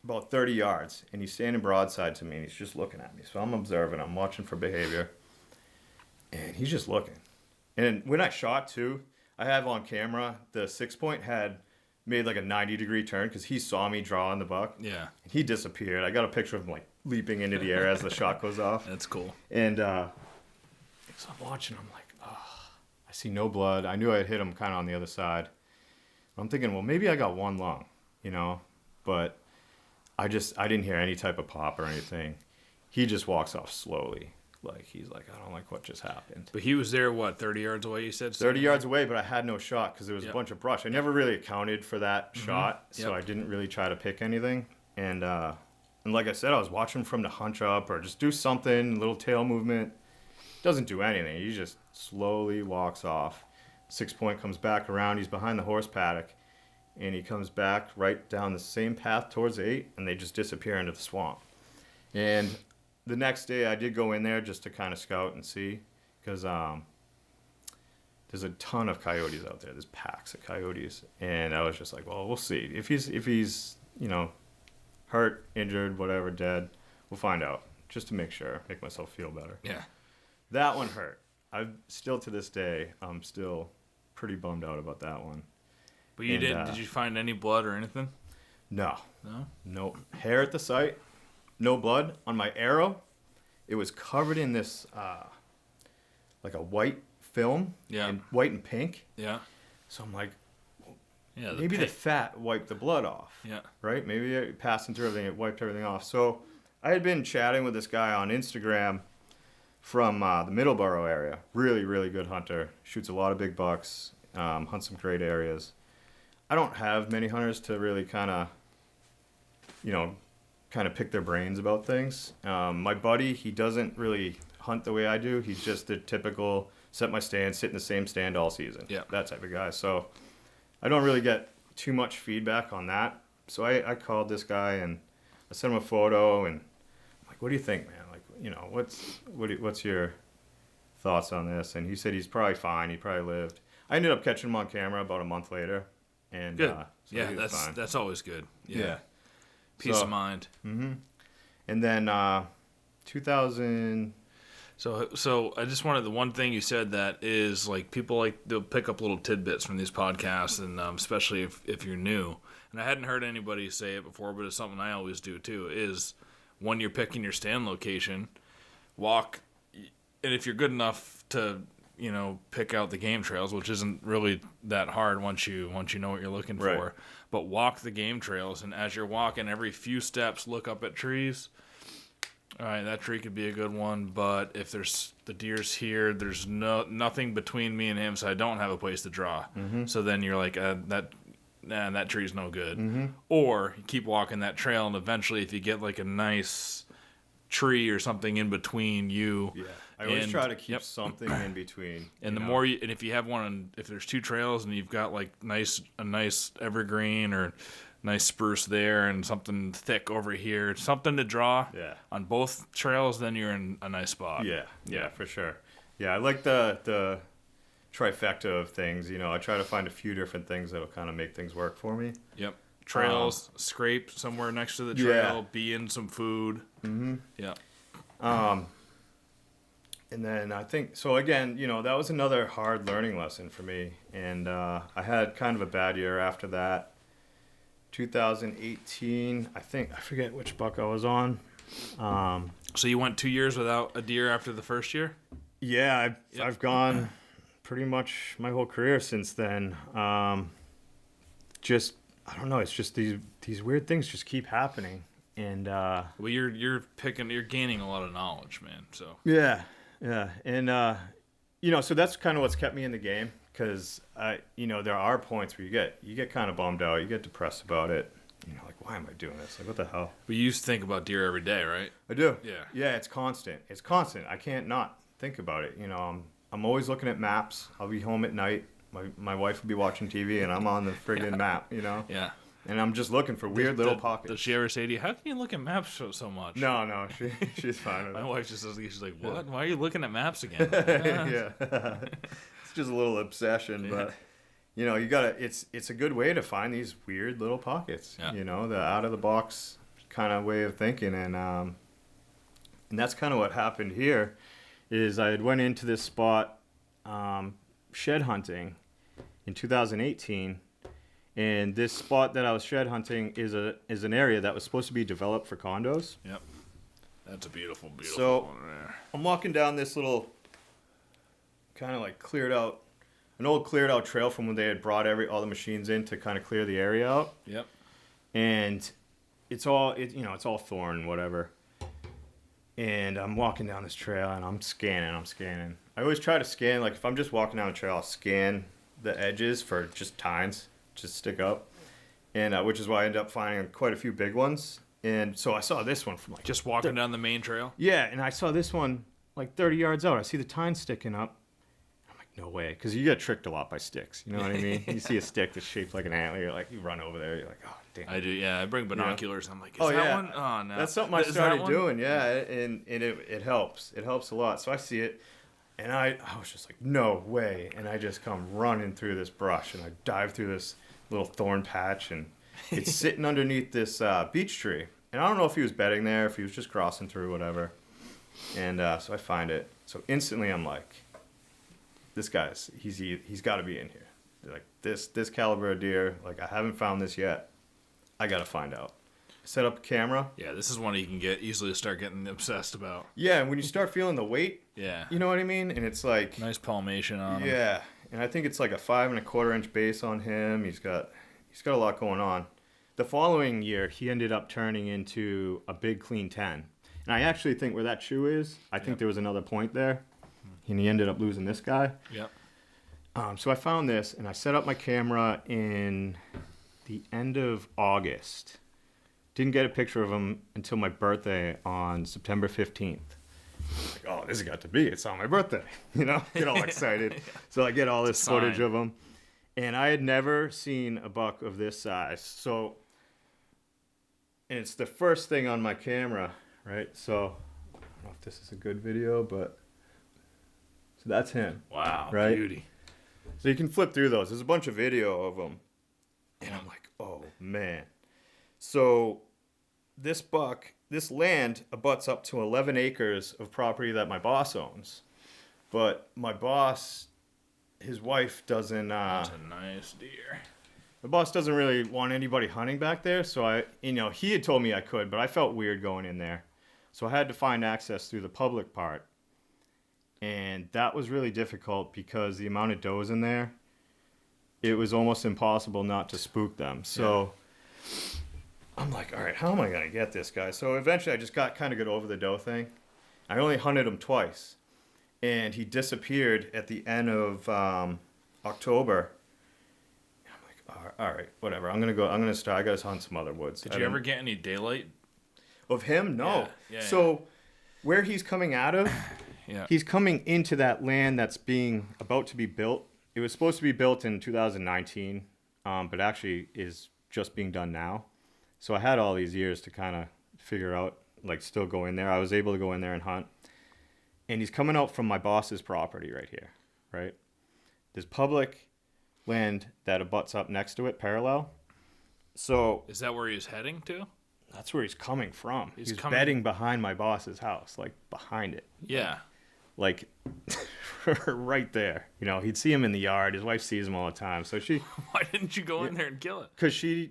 about 30 yards, and he's standing broadside to me, and he's just looking at me. So I'm observing. I'm watching for behavior, and he's just looking. And when I shot, too, I have on camera, the 6-point had made like a 90-degree turn because he saw me draw on the buck. Yeah. He disappeared. I got a picture of him, like, leaping into the air as the shot goes off. That's cool. And so I'm watching. I'm like, I see no blood. I knew I had hit him kind of on the other side. I'm thinking, well, maybe I got one lung, but I didn't hear any type of pop or anything. He just walks off slowly. Like, he's like, I don't like what just happened. But he was there, 30 yards away, you said? 30 yards away, but I had no shot because there was a bunch of brush. I never really accounted for that shot, so I didn't really try to pick anything. And like I said, I was watching for him to hunch up or just do something, little tail movement. Doesn't do anything. He just slowly walks off. 6-point comes back around. He's behind the horse paddock. And he comes back right down the same path towards 8, and they just disappear into the swamp. And the next day, I did go in there just to kind of scout and see, because there's a ton of coyotes out there. There's packs of coyotes. And I was just like, well, we'll see. If he's hurt, injured, whatever, dead, we'll find out, just to make sure, make myself feel better. Yeah. That one hurt. To this day, I'm still pretty bummed out about that one. But you didn't? Did you find any blood or anything? No. No. Hair at the site. No blood. On my arrow, it was covered in this like a white film. Yeah. And white and pink. Yeah. So I'm like, yeah, maybe the fat wiped the blood off. Yeah. Right? Maybe it passing through everything, it wiped everything off. So I had been chatting with this guy on Instagram from the Middleborough area. Really, really good hunter. Shoots a lot of big bucks. Hunts some great areas. I don't have many hunters to really kind of pick their brains about things. My buddy, he doesn't really hunt the way I do. He's just the typical set my stand, sit in the same stand all season. Yeah. That type of guy. So I don't really get too much feedback on that. So I called this guy and I sent him a photo and I'm like, what do you think, man? Like, what's your thoughts on this? And he said he's probably fine. He probably lived. I ended up catching him on camera about a month later. And good. So yeah, that's always good. Yeah. Peace of mind. Mm-hmm. And then 2000. So I just wanted the one thing you said that is like people they'll pick up little tidbits from these podcasts, and especially if you're new. And I hadn't heard anybody say it before, but it's something I always do too. Is when you're picking your stand location, walk, and if you're good enough to pick out the game trails, which isn't really that hard once you know what you're looking right. for. But walk the game trails, and as you're walking, every few steps, look up at trees. All right, that tree could be a good one, but if there's the deer's here, there's nothing between me and him, so I don't have a place to draw. Mm-hmm. So then you're like, that tree's no good. Mm-hmm. Or you keep walking that trail, and eventually, if you get like a nice tree or something in between you, yeah, I always try to keep something in between. And the more and if you have if there's two trails and you've got like a nice evergreen or nice spruce there and something thick over here, something to draw on both trails, then you're in a nice spot. Yeah, for sure. Yeah, I like the trifecta of things. I try to find a few different things that'll kind of make things work for me. Yep. Trails, scrape somewhere next to the trail, be in some food. Mm-hmm. Yeah. And then I think, so again, that was another hard learning lesson for me. And I had kind of a bad year after that. 2018, I forget which buck I was on. So you went 2 years without a deer after the first year? Yeah, I've gone pretty much my whole career since then. Just, I don't know, it's just these weird things just keep happening. And well, you're gaining a lot of knowledge, man. So yeah, and so that's kind of what's kept me in the game, because there are points where you get kind of bummed out, you get depressed about it. Like, why am I doing this? Like, what the hell? But you used to think about deer every day, right? I do. Yeah, it's constant. I can't not think about it. I'm always looking at maps. I'll be home at night. My wife will be watching TV, and I'm on the friggin' map. Yeah. And I'm just looking for weird little pockets. Does she ever say to you, how can you look at maps so much? No, she's fine with it. My wife just says, she's like, what? Why are you looking at maps again? Yeah. It's just a little obsession, but you gotta, it's a good way to find these weird little pockets, the out of the box kind of way of thinking. And that's kind of what happened here is I had went into this spot, shed hunting in 2018. And this spot that I was shed hunting is an area that was supposed to be developed for condos. Yep. That's a beautiful one there. I'm walking down this little kind of like an old cleared out trail from when they had brought all the machines in to kind of clear the area out. Yep. And it's all thorn, whatever. And I'm walking down this trail and I'm scanning. I always try to scan, like if I'm just walking down a trail, I'll scan the edges for just tines. Just stick up, and which is why I ended up finding quite a few big ones. And so I saw this one from like just walking down the main trail. Yeah, and I saw this one like 30 yards out. I see the tine sticking up. I'm like, no way, because you get tricked a lot by sticks. You know what I mean? You see a stick that's shaped like an antler, you run over there. You're like, oh damn. I do. Yeah, I bring binoculars. I'm like, is that one? Oh no. That's something I started doing. Yeah, and it helps. It helps a lot. So I see it. And I was just like, no way. And I just come running through this brush, and I dive through this little thorn patch, and it's sitting underneath this beech tree. And I don't know if he was bedding there, if he was just crossing through, whatever. And so I find it. So instantly I'm like, this guy's, he's got to be in here. like this caliber of deer, like I haven't found this yet. I gotta find out. Set up a camera. Yeah, this is one you can get easily start getting obsessed about. Yeah, and when you start feeling the weight, yeah, you know what I mean? And it's like nice palmation on him. Yeah, and I think it's like a 5 1/4 inch base on him. He's got a lot going on. The following year, he ended up turning into a big clean 10. And I actually think where that shoe is, I think there was another point there, and he ended up losing this guy. Yep. So I found this, and I set up my camera in the end of August. Didn't get a picture of him until my birthday on September 15th. Like, oh, this has got to be. It's on my birthday. You know, get all excited. So I get all this footage of him. And I had never seen a buck of this size. So, and it's the first thing on my camera, right? So, I don't know if this is a good video, but so that's him. Wow, right? Beauty. So you can flip through those. There's a bunch of video of them. And I'm like, oh, man. So this buck, this land abuts up to 11 acres of property that my boss owns. But my boss, his wife doesn't... That's a nice deer. My boss doesn't really want anybody hunting back there. So he had told me I could, but I felt weird going in there. So I had to find access through the public part. And that was really difficult because the amount of does in there, it was almost impossible not to spook them. So I'm like, all right, how am I going to get this guy? So eventually I just got over the doe thing. I only hunted him twice. And he disappeared at the end of October. I'm like, all right, whatever. I got to hunt some other woods. Did you ever get any daylight? Of him? No. Yeah, so where he's coming out of, he's coming into that land that's about to be built. It was supposed to be built in 2019, but actually is just being done now. So I had all these years to kind of figure out, like, still go in there. I was able to go in there and hunt. And he's coming out from my boss's property right here, right? There's public land that abuts up next to it, parallel. So is that where he's heading to? That's where he's coming from. He's bedding behind my boss's house, like behind it. Yeah. Like right there. You know, he'd see him in the yard. His wife sees him all the time. So Why didn't you go in there and kill it? Because she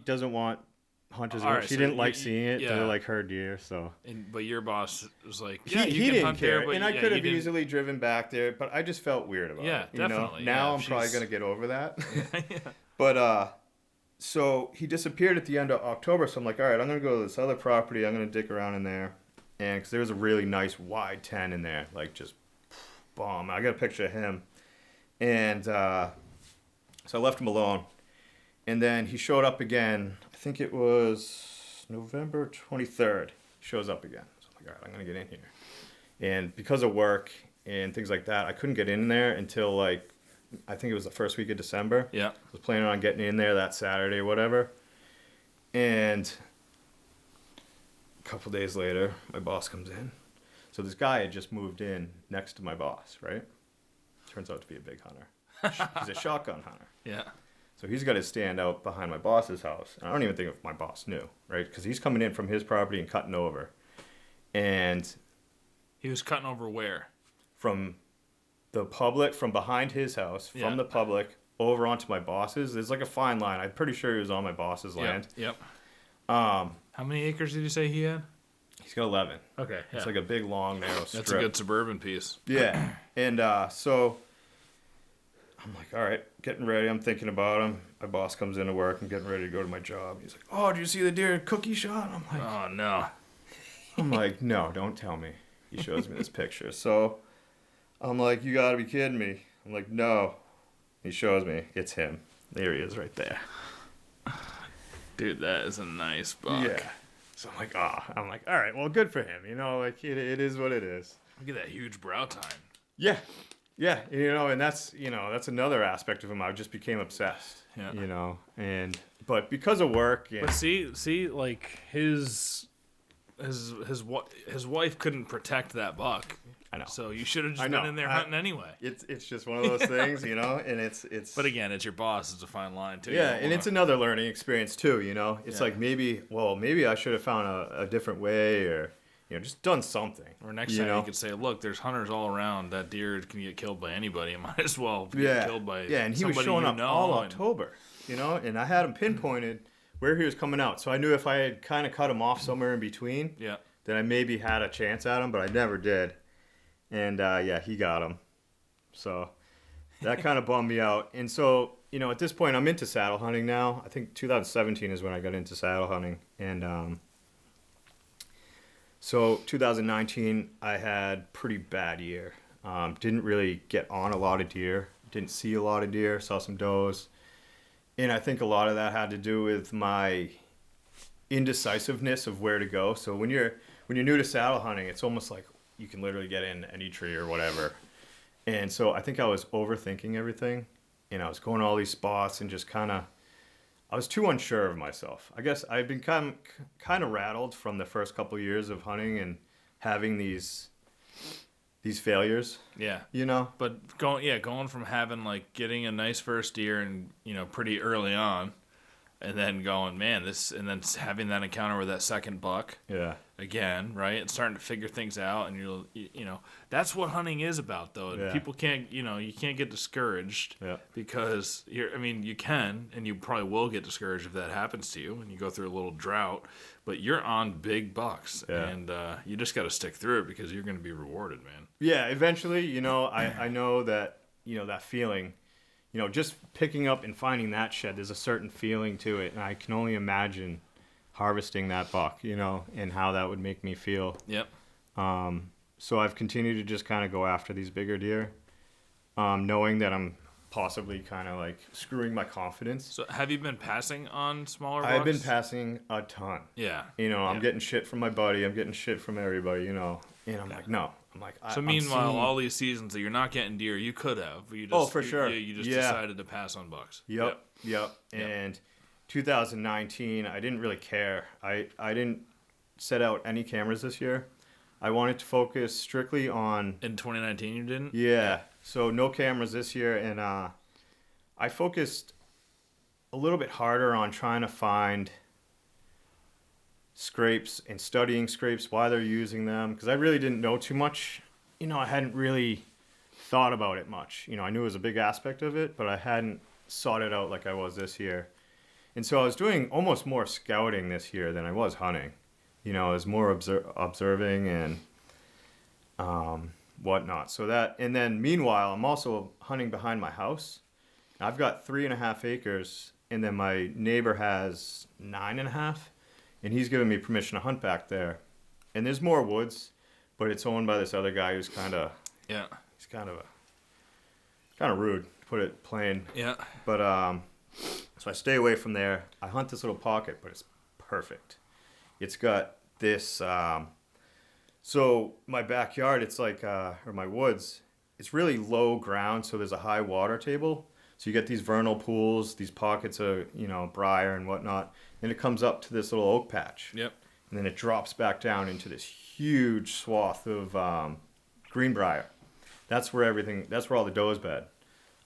doesn't want hunters. Right, she didn't like seeing it. They're like her deer, so. But your boss was like, he didn't care. But and I could have easily driven back there, but I just felt weird about it. Yeah, definitely. Now I'm probably going to get over that. But, so he disappeared at the end of October, so I'm like, all right, I'm going to go to this other property. I'm going to dick around in there. And because there was a really nice wide 10 in there, like just bomb. I got a picture of him. And so I left him alone. And then he showed up again. I think it was November 23rd. He shows up again. So I'm like, all right, I'm going to get in here. And because of work and things like that, I couldn't get in there until like, I think it was the first week of December. Yeah. I was planning on getting in there that Saturday or whatever. And a couple days later, my boss comes in. So this guy had just moved in next to my boss, right? Turns out to be a big hunter. He's a shotgun hunter. Yeah. So he's got to stand out behind my boss's house. I don't even think if my boss knew, right? Because he's coming in from his property and cutting over. And he was cutting over where? From the public, from behind his house, from the public, over onto my boss's. There's like a fine line. I'm pretty sure he was on my boss's land. Yep. How many acres did you say he had? He's got 11. Okay. Yeah. It's like a big, long, narrow strip. That's a good suburban piece. Yeah. And so I'm like, all right, getting ready. I'm thinking about him. My boss comes into work. I'm getting ready to go to my job. He's like, oh, did you see the deer cookie shot? I'm like, oh, no. I'm like, no, don't tell me. He shows me this picture. So I'm like, you got to be kidding me. I'm like, no. He shows me. It's him. There he is right there. Dude, that is a nice buck. Yeah. So I'm like, all right, well, good for him. You know, like, it is what it is. Look at that huge brow tine. Yeah. Yeah. You know, and that's another aspect of him. I just became obsessed. Yeah. You know, but because of work. But see, like, his wife couldn't protect that buck. I know. So you should have just been in there hunting anyway. It's just one of those things, you know, and it's. But again, it's your boss. It's a fine line too. Yeah, and it's another learning experience too, you know. It's like maybe I should have found a different way, or just done something. Or next time you could say, look, there's hunters all around. That deer can get killed by anybody. It might as well get killed by somebody. Yeah, and he was showing up all October, and I had him pinpointed where he was coming out. So I knew if I had kind of cut him off somewhere in between, then I maybe had a chance at him, but I never did. And, he got him. So that kind of bummed me out. And so, at this point, I'm into saddle hunting now. I think 2017 is when I got into saddle hunting. And so 2019, I had pretty bad year. Didn't really get on a lot of deer. Didn't see a lot of deer. Saw some does. And I think a lot of that had to do with my indecisiveness of where to go. So when you're new to saddle hunting, it's almost like you can literally get in any tree or whatever. And so I think I was overthinking everything. And I was going to all these spots and just I was too unsure of myself. I guess I've been kind of rattled from the first couple of years of hunting and having these failures. Yeah. But going from having getting a nice first deer and pretty early on, and then going, man, and then having that encounter with that second buck. Yeah. Again, right? And starting to figure things out, and that's what hunting is about, though. Yeah. People can't, you can't get discouraged. Yeah. Because you can, and you probably will get discouraged if that happens to you, and you go through a little drought. But you're on big bucks, and you just got to stick through it because you're going to be rewarded, man. Yeah. Eventually, I know that that feeling. Just picking up and finding that shed, there's a certain feeling to it, and I can only imagine harvesting that buck, and how that would make me feel. Yep. So I've continued to just kind of go after these bigger deer, knowing that I'm possibly kind of screwing my confidence. So have you been passing on smaller bucks? I've been passing a ton. Yeah. I'm getting shit from my buddy. I'm getting shit from everybody, and I'm like, no. So meanwhile, all these seasons that you're not getting deer, you could have. You just, for sure. You just decided to pass on bucks. Yep. And 2019, I didn't really care. I didn't set out any cameras this year. I wanted to focus strictly on... In 2019 you didn't? Yeah. So no cameras this year. And I focused a little bit harder on trying to find scrapes and studying scrapes, why they're using them, because I really didn't know too much. I hadn't really thought about it much. I knew it was a big aspect of it, but I hadn't sought it out like I was this year. And so I was doing almost more scouting this year than I was hunting. I was more observing and whatnot. So that, and then meanwhile, I'm also hunting behind my house. I've got 3.5 acres, and then my neighbor has 9.5. And he's given me permission to hunt back there. And there's more woods, but it's owned by this other guy who's kind of... Yeah. He's kind of rude, to put it plain. Yeah. But, so I stay away from there. I hunt this little pocket, but it's perfect. It's got this... So my backyard, it's or my woods, it's really low ground, so there's a high water table. So you get these vernal pools, these pockets of, briar and whatnot. And it comes up to this little oak patch. Yep. And then it drops back down into this huge swath of greenbrier. That's where all the does bed.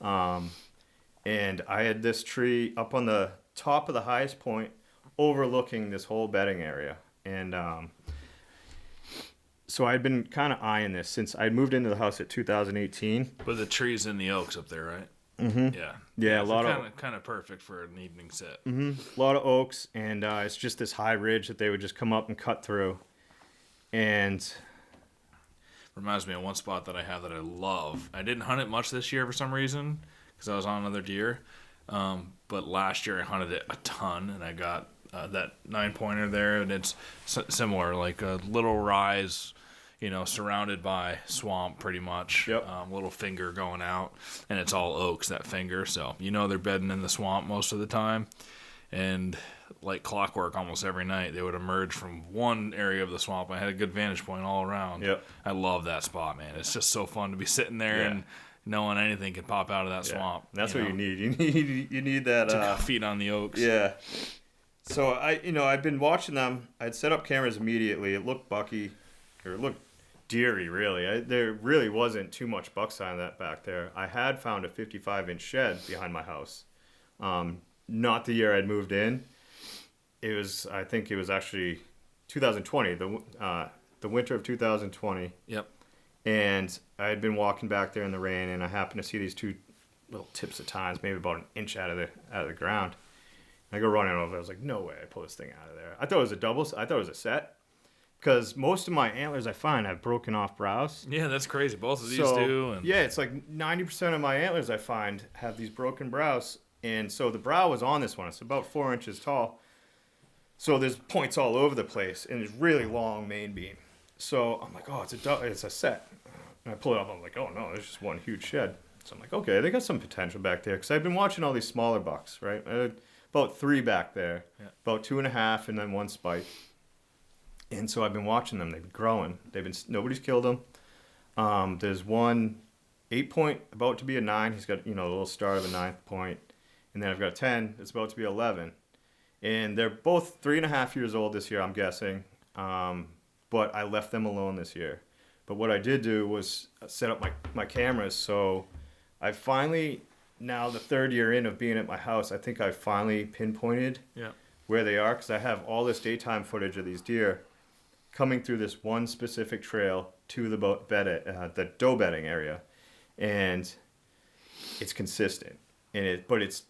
And I had this tree up on the top of the highest point overlooking this whole bedding area. And so I'd been kind of eyeing this since I moved into the house at 2018. But the trees in the oaks up there, right? Mm-hmm. Yeah, a lot of kind of perfect for an evening sit. Mm-hmm. A lot of oaks, and it's just this high ridge that they would just come up and cut through. And reminds me of one spot that I have that I love. I didn't hunt it much this year for some reason because I was on another deer. But last year I hunted it a ton, and I got that 9-pointer there, and it's similar, like a little rise. Surrounded by swamp pretty much. Yep. Little finger going out, and it's all oaks, that finger. So, they're bedding in the swamp most of the time. And like clockwork, almost every night, they would emerge from one area of the swamp. I had a good vantage point all around. Yep. I love that spot, man. It's just so fun to be sitting there and knowing anything can pop out of that swamp. That's what you need. You need that. To feed on the oaks. Yeah. So, I'd been watching them. I'd set up cameras immediately. It looked bucky, or it looked deery, really. There really wasn't too much buck sign that back there. I had found a 55-inch shed behind my house. Not the year I'd moved in. I think it was actually 2020. The the winter of 2020. Yep. And I had been walking back there in the rain, and I happened to see these two little tips of tines, maybe about an inch out of the ground. And I go running over. I was like, no way! I pull this thing out of there. I thought it was a double. I thought it was a set, because most of my antlers I find have broken off brows. Yeah, that's crazy. Both of these do. And... yeah, it's like 90% of my antlers I find have these broken brows, and so the brow was on this one. It's about 4 inches tall. So there's points all over the place, and it's really long main beam. So I'm like, oh, it's a set. And I pull it up. I'm like, oh no, there's just one huge shed. So I'm like, okay, they got some potential back there, because I've been watching all these smaller bucks, right? I had about 3 back there, about 2.5, and then 1 spike. And so I've been watching them. They've been growing. Nobody's killed them. There's one 8-point about to be a 9. He's got a little start of a 9th point, and then I've got a 10 that's about to be 11. And they're both 3.5 years old this year, I'm guessing. But I left them alone this year. But what I did do was set up my cameras. So I finally, now the 3rd year in of being at my house, I think I finally pinpointed where they are, because I have all this daytime footage of these deer coming through this one specific trail to the doe bedding area. And it's consistent. But it's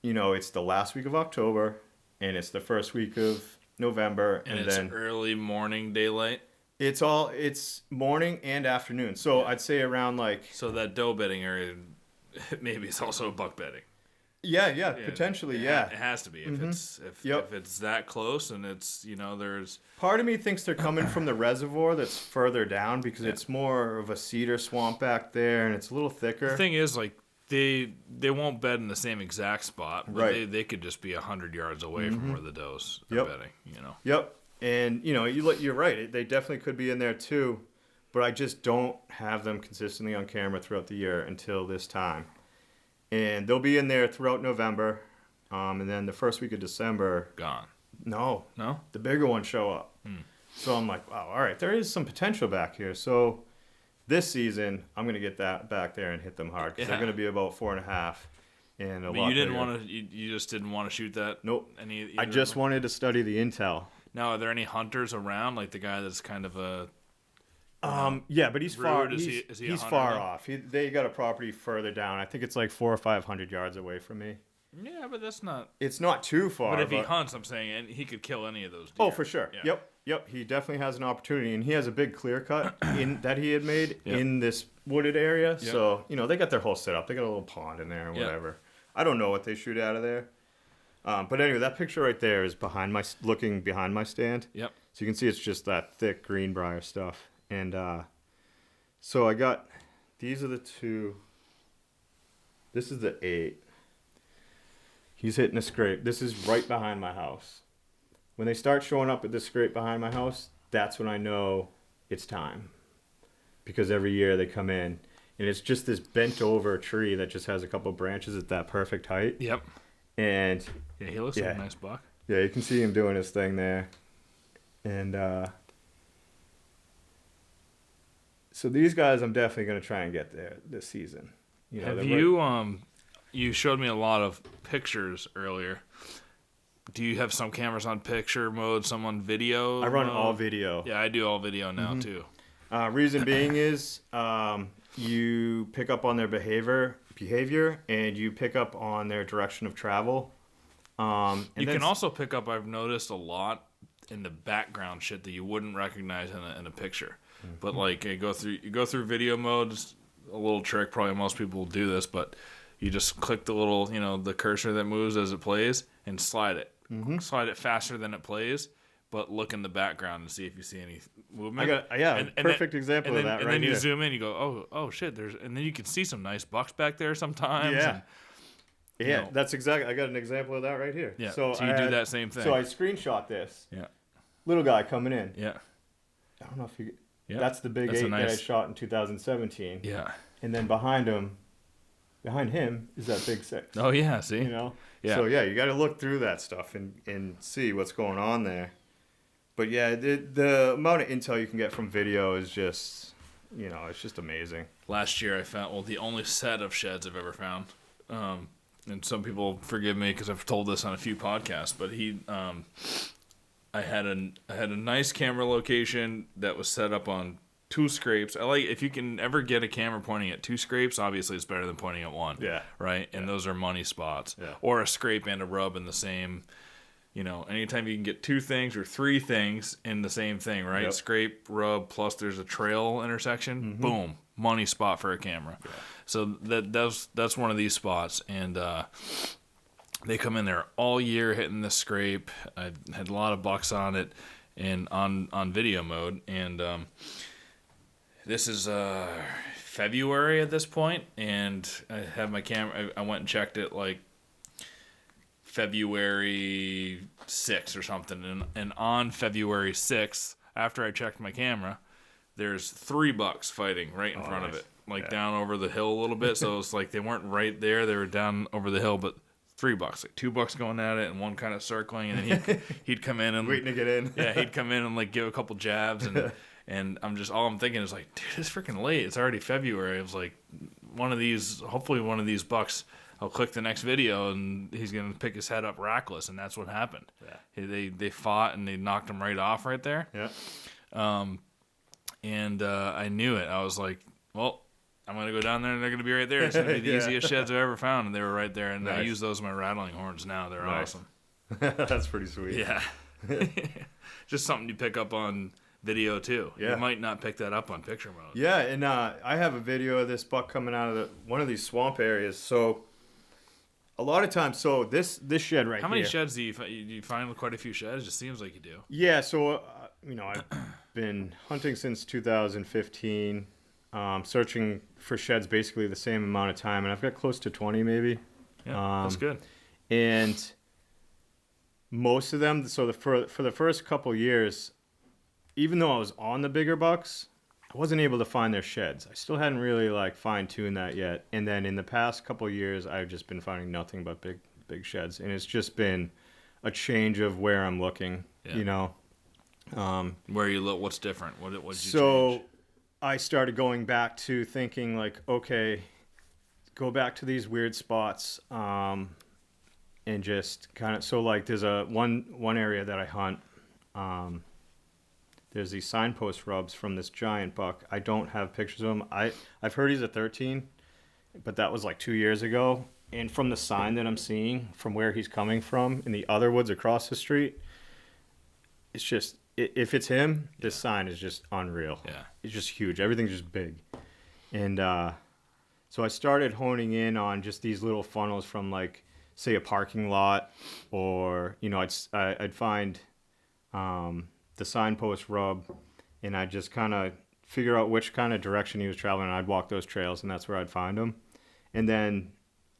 the last week of October, and it's the first week of November, and it's then early morning daylight. It's morning and afternoon. So I'd say around so that doe bedding area, maybe it's also buck bedding. Yeah, potentially, It has to be if it's that close, and it's there's. Part of me thinks they're coming from the reservoir that's further down, because it's more of a cedar swamp back there, and it's a little thicker. The thing is, they won't bed in the same exact spot, but they could just be 100 yards away from where the does are bedding. Yep, and you're right. They definitely could be in there too, but I just don't have them consistently on camera throughout the year until this time. And they'll be in there throughout November, and then the first week of December. Gone. No. The bigger ones show up. So I'm like, wow, all right, there is some potential back here. So this season, I'm going to get that back there and hit them hard, because they're going to be about 4.5. And a lot. You just didn't want to shoot that? Nope. I just wanted to study the intel. Now, are there any hunters around, like the guy that's kind of a... yeah, but he's far. He's far off. They got a property further down. I think it's like 400 or 500 yards away from me. Yeah, but that's not. It's not too far. But if he hunts, I'm saying, and he could kill any of those deer. Oh, for sure. Yeah. Yep. He definitely has an opportunity, and he has a big clear cut that he had made in this wooded area. Yep. So they got their whole setup. They got a little pond in there and whatever. Yep. I don't know what they shoot out of there. But anyway, that picture right there is looking behind my stand. Yep. So you can see it's just that thick greenbrier stuff. And so I got, these are the 2. This is the 8. He's hitting a scrape. This is right behind my house. When they start showing up at this scrape behind my house, that's when I know it's time. Because every year they come in, and it's just this bent over tree that just has a couple branches at that perfect height. Yep. And he looks like a nice buck. Yeah, you can see him doing his thing there. And so these guys, I'm definitely going to try and get there this season. Have you you showed me a lot of pictures earlier. Do you have some cameras on picture mode, some on video? I run all video. Yeah, I do all video now too. Reason being is you pick up on their behavior, and you pick up on their direction of travel. And you can also pick up, I've noticed, a lot in the background shit that you wouldn't recognize in a picture. But you go through video mode. It's a little trick, probably most people will do this, but you just click the little the cursor that moves as it plays and slide it. Slide it faster than it plays, but look in the background and see if you see any movement. Perfect example of that. And then you zoom in, you go, oh shit, and then you can see some nice bucks back there sometimes. Yeah. That's exactly. I got an example of that right here. Yeah. So you do that same thing. So I screenshot this. Yeah. Little guy coming in. Yeah. I don't know if you. Yeah. That's the big 8 that I shot in 2017. Yeah. And then behind him is that big 6. Oh yeah, see. Yeah. So you got to look through that stuff and see what's going on there. But yeah, the amount of intel you can get from video is just, it's just amazing. Last year I found the only set of sheds I've ever found. And some people forgive me because I've told this on a few podcasts, but I had a nice camera location that was set up on 2 scrapes. I like if you can ever get a camera pointing at 2 scrapes, obviously it's better than pointing at 1. Yeah. Right? And those are money spots. Yeah. Or a scrape and a rub in the same, anytime you can get 2 things or 3 things in the same thing, right? Yep. Scrape, rub, plus there's a trail intersection. Mm-hmm. Boom. Money spot for a camera. Yeah. So that's one of these spots. And they come in there all year hitting the scrape. I had a lot of bucks on it and on video mode. And this is February at this point, and I have my camera. I went and checked it like February 6th or something, and on February 6th, after I checked my camera, there's 3 bucks fighting right in front of it, down over the hill a little bit. So it's like they weren't right there; they were down over the hill, but 3 bucks, like 2 bucks going at it, and one kind of circling, and then he'd come in and waiting to get in. Yeah, he'd come in and like give a couple jabs and. And all I'm thinking is like, dude, it's freaking late. It's already February. I was like, hopefully one of these bucks, I'll click the next video and he's going to pick his head up rackless. And that's what happened. Yeah. They fought and they knocked him right off right there. Yeah. And I knew it. I was like, well, I'm going to go down there and they're going to be right there. It's going to be the easiest sheds I've ever found. And they were right there. And I use those in my rattling horns now. They're awesome. That's pretty sweet. Yeah. Just something you pick up on video too. Yeah. You might not pick that up on picture mode. Yeah, and I have a video of this buck coming out of one of these swamp areas. So a lot of times, this shed right here. How many sheds do you find? Quite a few sheds. It just seems like you do. Yeah, so I've been hunting since 2015, searching for sheds basically the same amount of time, and I've got close to 20 maybe. Yeah, that's good. And most of them, so for the first couple years, even though I was on the bigger bucks, I wasn't able to find their sheds. I still hadn't really fine-tuned that yet. And then in the past couple years, I've just been finding nothing but big sheds. And it's just been a change of where I'm looking, Where you look, what's different? What did you change? So I started going back to thinking okay, go back to these weird spots and just kind of, there's one area that I hunt. There's these signpost rubs from this giant buck. I don't have pictures of him. I've heard he's a 13, but that was 2 years ago. And from the sign that I'm seeing, from where he's coming from, in the other woods across the street, it's just, if it's him, this sign is just unreal. Yeah. It's just huge. Everything's just big. And so I started honing in on just these little funnels from, say, a parking lot, or, I'd find... the signpost rub, and I'd just kind of figure out which kind of direction he was traveling, and I'd walk those trails, and that's where I'd find him. And then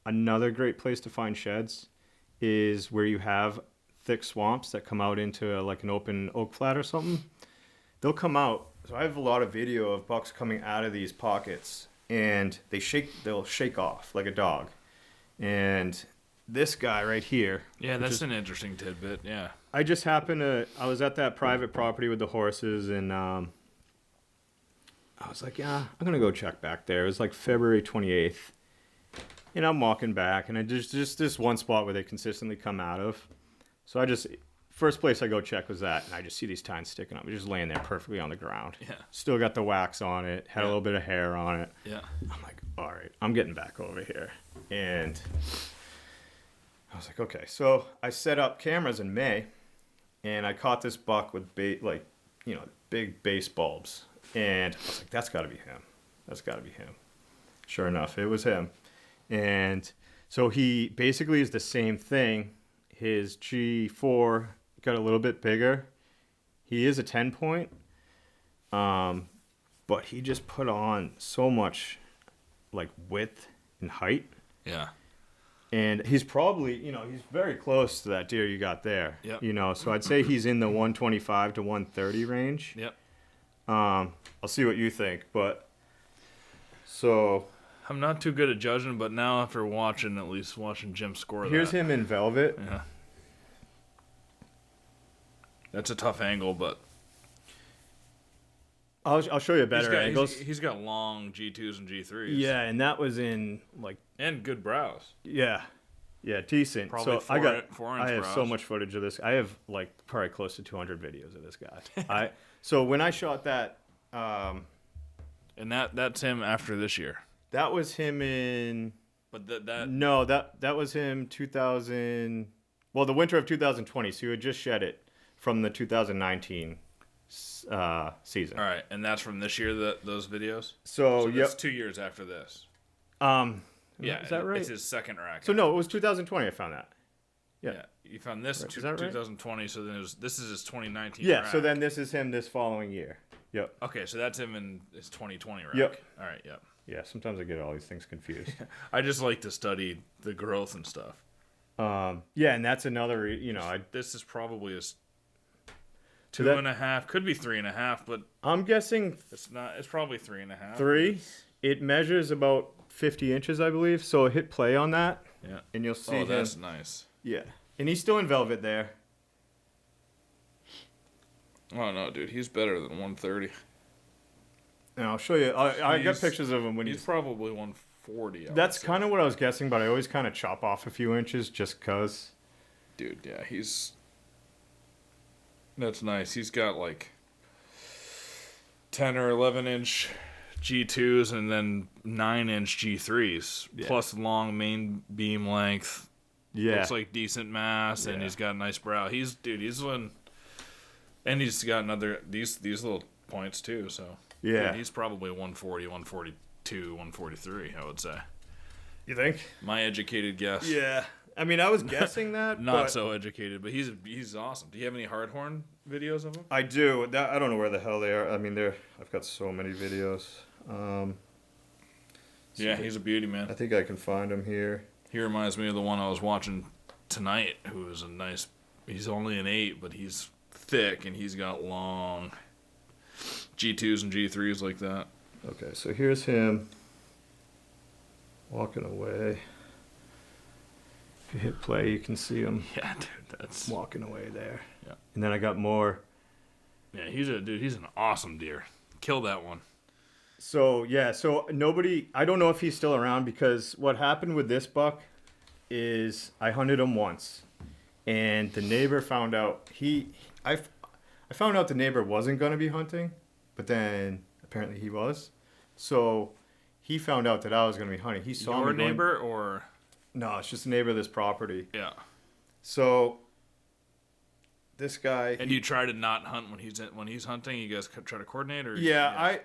another great place to find sheds is where you have thick swamps that come out into an open oak flat or something. They'll come out. So I have a lot of video of bucks coming out of these pockets, and they'll shake off like a dog. And this guy right here. Yeah, that's an interesting tidbit. Yeah. I just happened to, I was at that private property with the horses, and I was like, yeah, I'm going to go check back there. It was February 28th. And I'm walking back, and there's just this one spot where they consistently come out of. So first place I go check was that, and I just see these tines sticking up. It's just laying there perfectly on the ground. Yeah. Still got the wax on it, had a little bit of hair on it. Yeah. I'm like, all right, I'm getting back over here. And I was like, okay. So I set up cameras in May, and I caught this buck with big base bulbs. And I was like, that's got to be him. That's got to be him. Sure enough, it was him. And so he basically is the same thing. His G4 got a little bit bigger. He is a 10-point, but he just put on so much width and height. Yeah. And he's probably, he's very close to that deer you got there. Yep. So I'd say he's in the 125 to 130 range. Yep. I'll see what you think, but so I'm not too good at judging, but now after watching Jim score here's him in velvet. Yeah. That's a tough angle, but I'll show you better angles. He's got long G2s and G3s. Yeah, and that was in and good brows. Yeah. Yeah, decent. Probably So I have so much footage of this. I have like probably close to 200 videos of this guy. So when I shot that, and that's him after this year. that was him in. But that No, that was him 2000. Well, the winter of 2020. So you had just shed it from the 2019 season. All right, and that's from this year. Those videos. So that's 2 years after this. Yeah, is that right? It's his second rack. So no, it was 2020. I found that. Yeah, you found this Is that right? 2020. So then this is his 2019. Yeah. rack. So then this is him this following year. Yep. Okay, so that's him in his 2020 rack. Yep. All right. Yep. Yeah. Sometimes I get all these things confused. I just like to study the growth and stuff. Yeah, and that's another. This is probably his So 2.5, could be 3.5, but I'm guessing it's not. It's probably 3.5. 3. It measures about 50 inches, I believe. So hit play on that. Yeah. And you'll see. Oh, him. that's nice. Yeah. And he's still in velvet there. Oh no, dude, he's better than 130. And I'll show you. I got pictures of him when he's probably 140. That's kind of what I was guessing, but I always kind of chop off a few inches just cause. Dude, yeah, that's nice. He's got like 10 or 11 inch G2s and then 9-inch G3s, plus long main beam length. Yeah. Looks like decent mass, and he's got a nice brow. He's one, and he's got another these little points too. So yeah, he's probably 140, 142, 143. I would say. You think? My educated guess. Yeah. I mean, I was guessing that. Not so educated, but he's awesome. Do you have any hardhorn videos of him? I do. I don't know where the hell they are. I mean, I've got so many videos. Yeah, he's a beauty, man. I think I can find him here. He reminds me of the one I was watching tonight, who is a nice. He's only an 8, but he's thick and he's got long G2s and G3s like that. Okay, so here's him walking away. If you hit play, you can see him. Yeah, dude, that's walking away there. Yeah. And then I got more. Yeah, he's an awesome deer. Kill that one. So nobody, I don't know if he's still around, because what happened with this buck is I hunted him once, and the neighbor found out I found out the neighbor wasn't going to be hunting, but then apparently he was. So he found out that I was going to be hunting. He saw Your me neighbor or? No, it's just a neighbor of this property. Yeah. So this guy. And you try to not hunt when he's hunting. You guys try to coordinate, or? Yeah,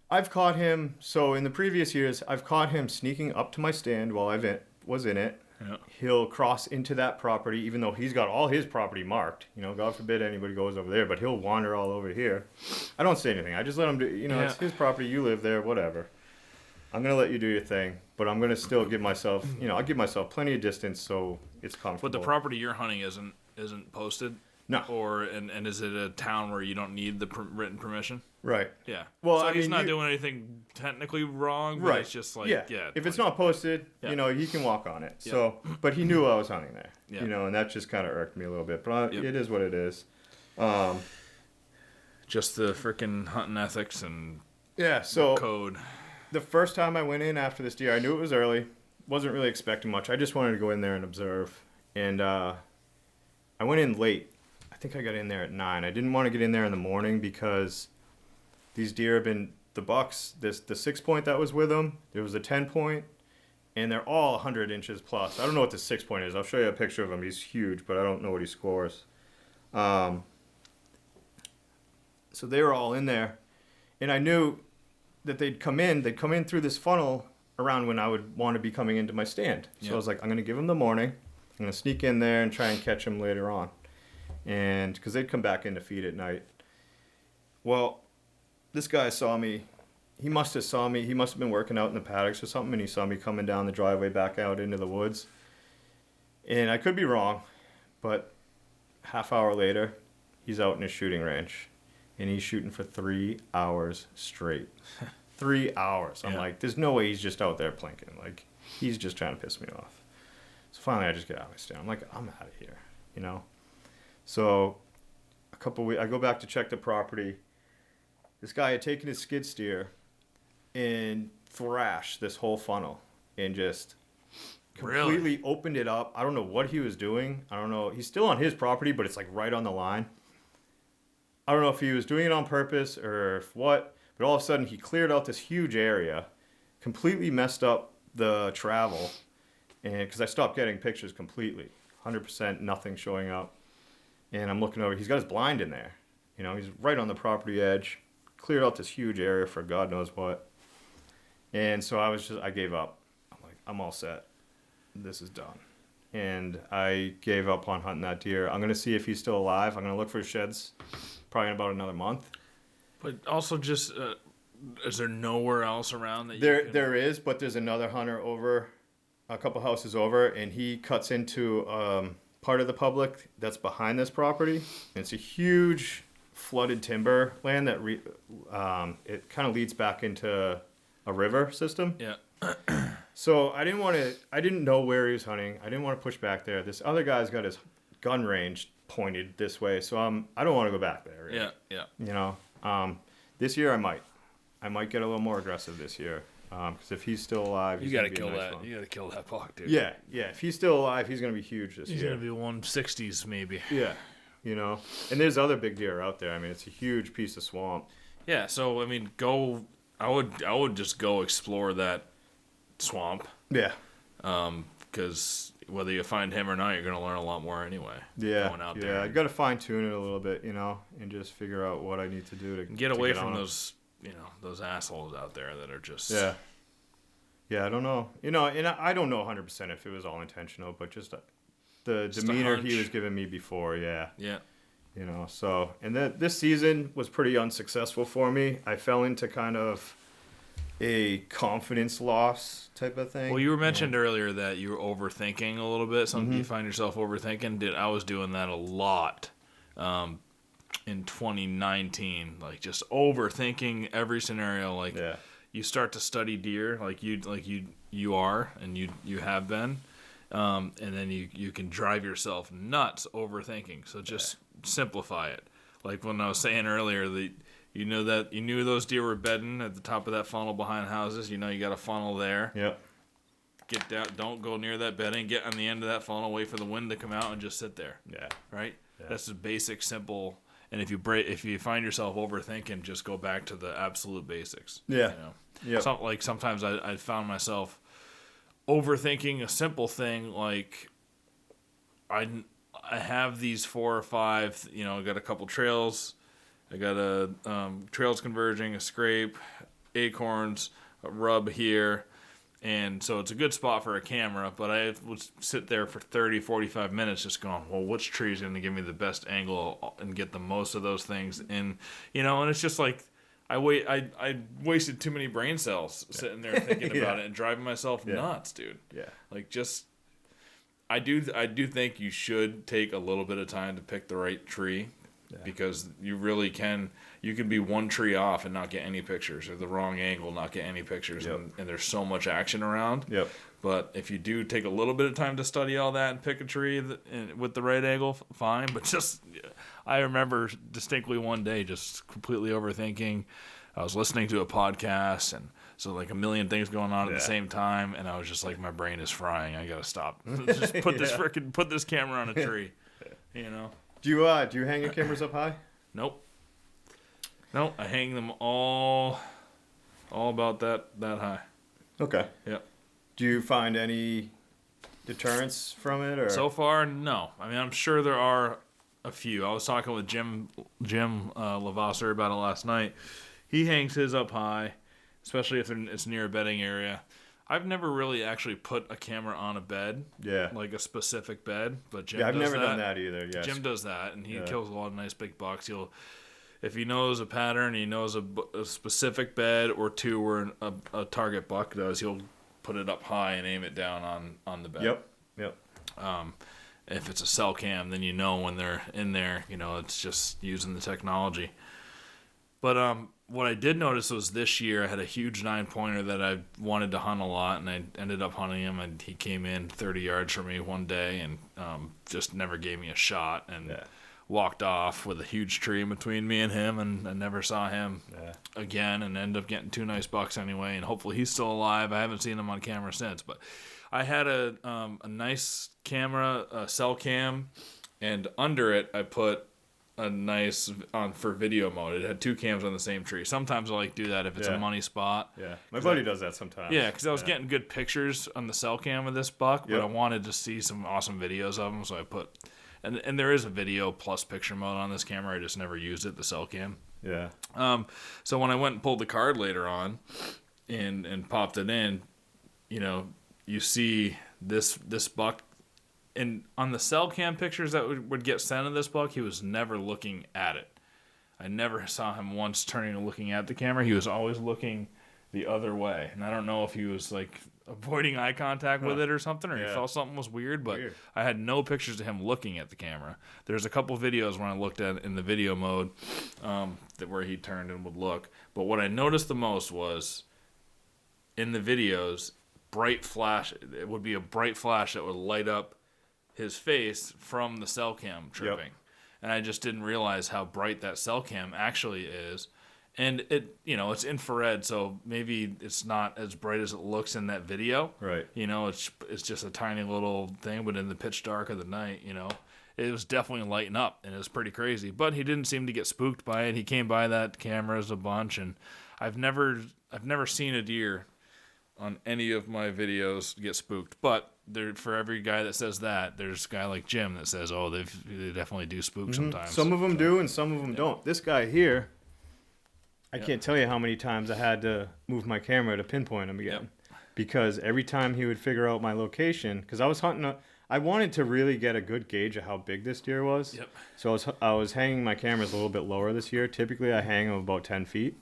I've caught him. So in the previous years, I've caught him sneaking up to my stand while I was in it. Yeah. He'll cross into that property, even though he's got all his property marked. God forbid anybody goes over there, but he'll wander all over here. I don't say anything. I just let him do. It's his property. You live there, whatever. I'm gonna let you do your thing, but I'm gonna still give myself. I'll give myself plenty of distance so it's comfortable. But the property you're hunting isn't posted. No. And is it a town where you don't need the written permission? Right. Yeah. Well, so he's not doing anything technically wrong, but it's just like, if it's not posted, he can walk on it. Yeah. So, but he knew I was hunting there, Yeah. and that just kind of irked me a little bit. But it is what it is. Just the freaking hunting ethics and so code. The first time I went in after this deer, I knew it was early. Wasn't really expecting much. I just wanted to go in there and observe. And I went in late. I think I got in there at 9. I didn't want to get in there in the morning because these deer have been, the bucks, the 6-point that was with them, there was a 10-point, and they're all 100 inches plus. I don't know what the 6-point is. I'll show you a picture of him. He's huge, but I don't know what he scores. So they were all in there. And I knew that they'd come in through this funnel around when I would want to be coming into my stand. So I was like, I'm going to give them the morning. I'm going to sneak in there and try and catch them later on. And because they'd come back in to feed at night. Well, this guy saw me. He must have saw me. He must have been working out in the paddocks or something, and he saw me coming down the driveway back out into the woods. And I could be wrong, but half hour later, he's out in his shooting range. And he's shooting for 3 hours straight. 3 hours. I'm like, there's no way he's just out there plinking. Like, he's just trying to piss me off. So finally, I just get out of my stand. I'm like, I'm out of here, So a couple weeks, I go back to check the property. This guy had taken his skid steer and thrashed this whole funnel and just completely opened it up. I don't know what he was doing. I don't know. He's still on his property, but it's like right on the line. I don't know if he was doing it on purpose or if what, but all of a sudden he cleared out this huge area, completely messed up the travel, and because I stopped getting pictures completely, 100% nothing showing up, and I'm looking over. He's got his blind in there. You know, he's right on the property edge, cleared out this huge area for God knows what, and so I gave up. I'm like, I'm all set. This is done. And I gave up on hunting that deer. I'm going to see if he's still alive. I'm going to look for sheds probably in about another month. But also just, is there nowhere else around that There is, but there's another hunter over, a couple houses over, and he cuts into part of the public that's behind this property. And it's a huge flooded timber land that it kind of leads back into a river system. Yeah. So I didn't know where he was hunting. I didn't want to push back there. This other guy's got his gun range pointed this way, so I don't want to go back there. Really. Yeah. You know, this year I might get a little more aggressive this year. Because if he's still alive, you got to kill that. You got to kill that buck, dude. Yeah. If he's still alive, he's gonna be huge this year. He's gonna be 160s maybe. Yeah. You know, and there's other big deer out there. I mean, it's a huge piece of swamp. Yeah. So I mean, I would just go explore that swamp. Yeah. Because whether you find him or not, you're gonna learn a lot more anyway. Yeah. Going out there. Yeah. I got to fine tune it a little bit, you know, and just figure out what I need to do to get away from those, those assholes out there that are just. Yeah. Yeah. I don't know. You know, and I don't know 100% if it was all intentional, but just the demeanor he was giving me before. Yeah. Yeah. You know. So, and this season was pretty unsuccessful for me. I fell into kind of a confidence loss type of thing. Well, you were mentioned earlier that you were overthinking a little bit. Something you find yourself overthinking. I was doing that a lot in 2019. Like just overthinking every scenario. Like you start to study deer, like you are, and you have been, and then you can drive yourself nuts overthinking. So just simplify it. Like when I was saying earlier that. You knew those deer were bedding at the top of that funnel behind houses. You know you got a funnel there. Yep. Get down. Don't go near that bedding. Get on the end of that funnel. Wait for the wind to come out and just sit there. Yeah. Right. Yeah. That's the basic, simple. And if you find yourself overthinking, just go back to the absolute basics. Yeah. You know. Like sometimes I found myself overthinking a simple thing like I have these 4 or 5. You know, I got a couple trails. I got a trails converging, a scrape, acorns, a rub here, and so it's a good spot for a camera, but I would sit there for 30, 45 minutes just going, well, which tree is going to give me the best angle and get the most of those things in, and it's just like I wasted too many brain cells sitting there thinking about it and driving myself nuts, dude. Yeah. Like just I do think you should take a little bit of time to pick the right tree. Because you really can be one tree off and not get any pictures, or the wrong angle, not get any pictures, and there's so much action around. Yep. But if you do take a little bit of time to study all that and pick a tree with the right angle, fine. But I remember distinctly one day just completely overthinking. I was listening to a podcast, and so like a million things going on at the same time, and I was just like, my brain is frying. I gotta stop. Just put this camera on a tree. You know. Do you hang your cameras up high? Nope. I hang them all about that high. Okay. Yep. Do you find any deterrence from it, or so far? No. I mean, I'm sure there are a few. I was talking with Jim Lavasser about it last night. He hangs his up high, especially if it's near a bedding area. I've never really actually put a camera on a bed, like a specific bed, but Jim does that. I've never done that either. Yes. Jim does that, and he kills a lot of nice big bucks. If he knows a pattern, he knows a specific bed or two where a target buck does, he'll put it up high and aim it down on the bed. Yep. If it's a cell cam, then when they're in there, it's just using the technology. But what I did notice was this year I had a huge 9-pointer that I wanted to hunt a lot, and I ended up hunting him, and he came in 30 yards from me one day and just never gave me a shot and walked off with a huge tree in between me and him, and I never saw him again, and ended up getting 2 nice bucks anyway, and hopefully he's still alive. I haven't seen him on camera since, but I had a nice camera, a cell cam, and under it I put a nice on for video mode. It had 2 cams on the same tree. Sometimes I like do that if it's a money spot. Yeah, my buddy does that sometimes. Yeah, because I was getting good pictures on the cell cam of this buck, but I wanted to see some awesome videos of him, so I put. And there is a video plus picture mode on this camera. I just never used it, the cell cam. Yeah. So when I went and pulled the card later on, and popped it in, you see this buck. And on the cell cam pictures that would get sent of this buck, he was never looking at it. I never saw him once turning and looking at the camera. He was always looking the other way. And I don't know if he was like avoiding eye contact with it or something, or he felt something was weird, but I had no pictures of him looking at the camera. There's a couple videos when I looked at it in the video mode where he turned and would look. But what I noticed the most was in the videos, it would be a bright flash that would light up his face from the cell cam tripping. And I just didn't realize how bright that cell cam actually is. And it's infrared, so maybe it's not as bright as it looks in that video. Right. It's just a tiny little thing, but in the pitch dark of the night, it was definitely lighting up, and it was pretty crazy. But he didn't seem to get spooked by it. He came by that cameras a bunch, and I've never seen a deer on any of my videos get spooked. But for every guy that says that, there's a guy like Jim that says, oh, they definitely do spook sometimes. Some of them do, and some of them don't. This guy here, I can't tell you how many times I had to move my camera to pinpoint him again. Because every time he would figure out my location, because I was hunting, I wanted to really get a good gauge of how big this deer was. So I was hanging my cameras a little bit lower this year. Typically I hang them about 10 feet.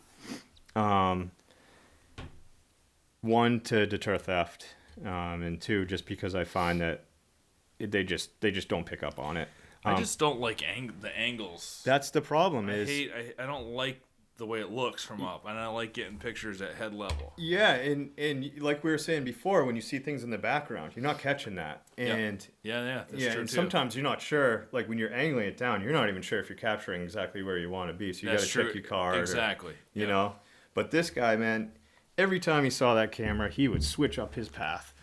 One, to deter theft, and 2, just because I find that they just don't pick up on it. I just don't like the angles. That's the problem. I don't like the way it looks from up, and I like getting pictures at head level. Yeah, and like we were saying before, when you see things in the background, you're not catching that. And that's true and too. sometimes you're not sure, like when you're angling it down, you're not even sure if you're capturing exactly where you want to be. So you got to check your card. Exactly. You know. But this guy, man, every time he saw that camera, he would switch up his path.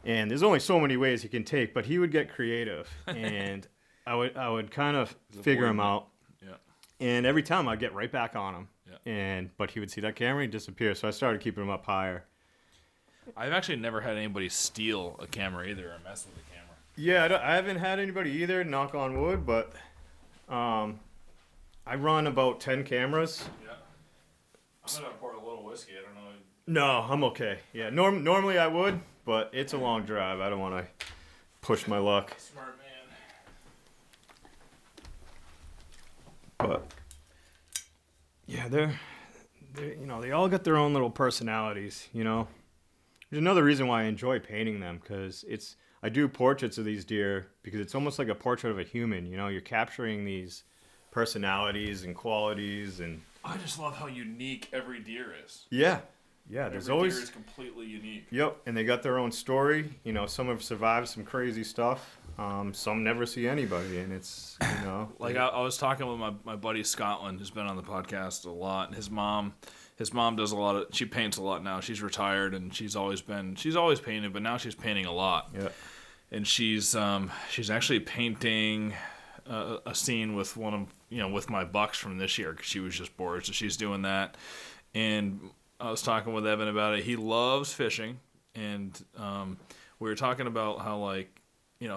And there's only so many ways he can take, but he would get creative. And I would kind of figure him out. Yeah. And every time I'd get right back on him. But he would see that camera and disappear. So I started keeping him up higher. I've actually never had anybody steal a camera either or mess with a camera. Yeah, I haven't had anybody either, knock on wood, but I run about 10 cameras. Yeah. I'm going to pour a little whiskey. I don't know. No, I'm okay. Yeah, normally I would, but it's a long drive. I don't want to push my luck. Smart man. But yeah, they're they all got their own little personalities. There's another reason why I enjoy painting them, because I do portraits of these deer because it's almost like a portrait of a human. You're capturing these personalities and qualities, and I just love how unique every deer is. Yeah, there's always deer is completely unique. Yep, and they got their own story. Some have survived some crazy stuff. Some never see anybody, and it's like I was talking with my buddy Scotland, who's been on the podcast a lot, and his mom does a lot of, she paints a lot now. She's retired, and she's always painted, but now she's painting a lot. Yeah, and she's actually painting a scene with one of with my bucks from this year, because she was just bored, so she's doing that. And I was talking with Evan about it. He loves fishing, and we were talking about how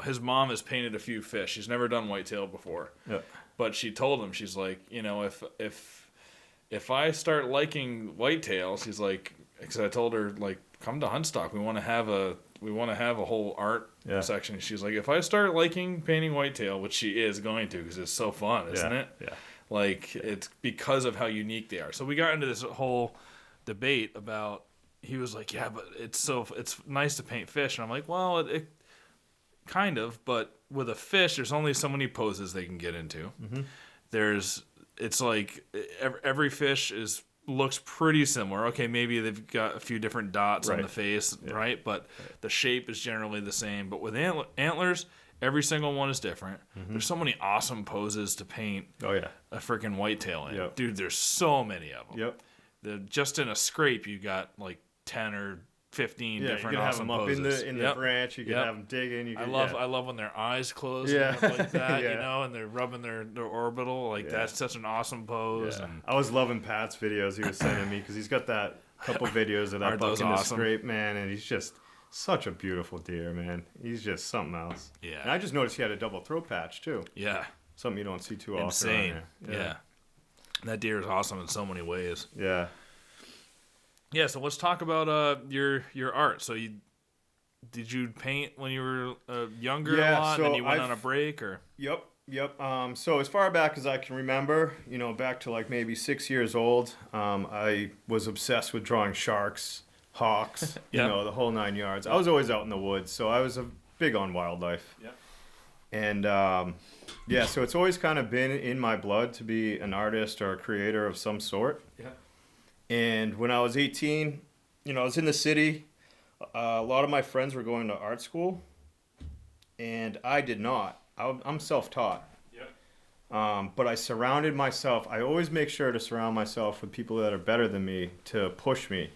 his mom has painted a few fish. She's never done whitetail before. Yeah. But she told him, she's like, if I start liking whitetail, she's like, because I told her, come to Huntstock. We want to have a whole art section. She's like, if I start liking painting whitetail, which she is going to, because it's so fun, isn't it? Yeah. It's because of how unique they are. So we got into this whole debate about, he was like, yeah, but it's nice to paint fish. And I'm like, well, it kind of, but with a fish, there's only so many poses they can get into. Mm-hmm. It's like every fish looks pretty similar. Okay, maybe they've got a few different dots on the face, right? But the shape is generally the same. But with antlers, every single one is different. Mm-hmm. There's so many awesome poses to paint a freaking whitetail in. Yep. Dude, there's so many of them. Yep. Just in a scrape, you got 10 or 15 Yeah, you different can have awesome them up poses. in the branch. You can have them digging. You can, I love when their eyes close Yeah. and stuff like that, Yeah. you know, and they're rubbing their orbital. Like, that's such an awesome pose. Yeah. And I was loving Pat's videos he was sending me because he's got that couple videos of that Aren't buck those in the awesome? scrape, man, and he's just such a beautiful deer, man. He's just something else. Yeah. And I just noticed he had a double throat patch, too. yeah, Something you don't see too often. insane. around here. Yeah. That deer is awesome in so many ways. Yeah. Yeah, so let's talk about your art. So did you paint when you were younger a lot, so and then you went on a break, or? Yep. So as far back as I can remember, back to like maybe 6 years old, I was obsessed with drawing sharks, hawks, the whole 9 yards. I was always out in the woods, so I was big on wildlife. Yep. And so it's always kind of been in my blood to be an artist or a creator of some sort. Yeah. And when I was 18, I was in the city. A lot of my friends were going to art school, and I did not. I'm self-taught. Yep. But I surrounded myself. I always make sure to surround myself with people that are better than me to push me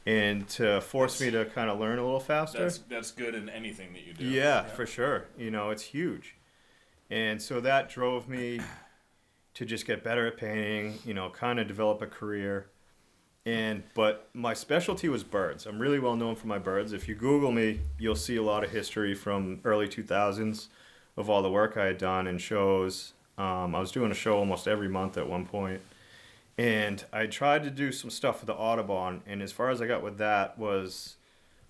and to force me to kind of learn a little faster. That's good in anything that you do. Yeah, for sure. It's huge. And so that drove me to just get better at painting, kind of develop a career. But my specialty was birds. I'm really well known for my birds. If you Google me, you'll see a lot of history from early 2000s of all the work I had done and shows. I was doing a show almost every month at one point. And I tried to do some stuff with the Audubon, and as far as I got with that was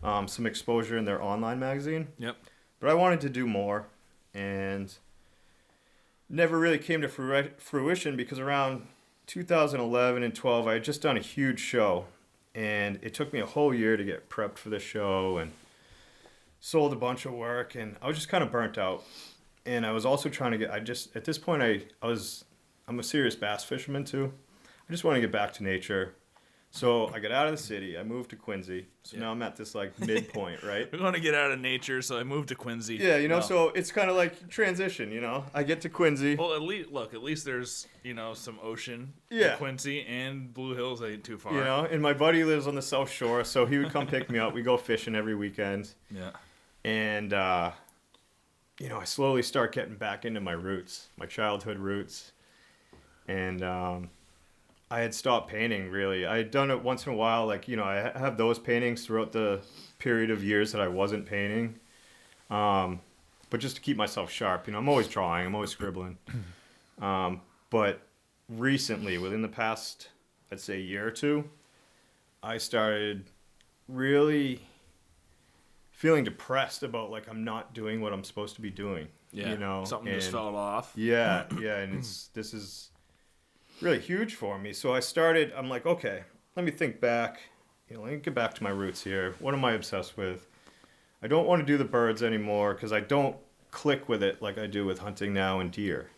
some exposure in their online magazine. Yep. But I wanted to do more, and never really came to fruition because around 2011 and 12, I had just done a huge show, and it took me a whole year to get prepped for the show and sold a bunch of work, and I was just kind of burnt out. And I was also trying to get, at this point, I'm a serious bass fisherman too. I just want to get back to nature. So I got out of the city. I moved to Quincy. So now I'm at this like midpoint, right? We want to get out of nature, so I moved to Quincy. Yeah, so it's kind of like transition, I get to Quincy. Well, at least there's, some ocean in Quincy, and Blue Hills ain't too far. And my buddy lives on the South Shore, so he would come pick me up. We go fishing every weekend. Yeah. And, I slowly start getting back into my roots, my childhood roots. And I had stopped painting, really. I had done it once in a while. Like, I have those paintings throughout the period of years that I wasn't painting. But just to keep myself sharp, I'm always drawing. I'm always scribbling. But recently, within the past, I'd say year or two, I started really feeling depressed about, like, I'm not doing what I'm supposed to be doing. Yeah, something just fell off. Yeah, and this is really huge for me. So I'm like, okay, let me think back. Let me get back to my roots here. What am I obsessed with? I don't want to do the birds anymore because I don't click with it like I do with hunting now and deer.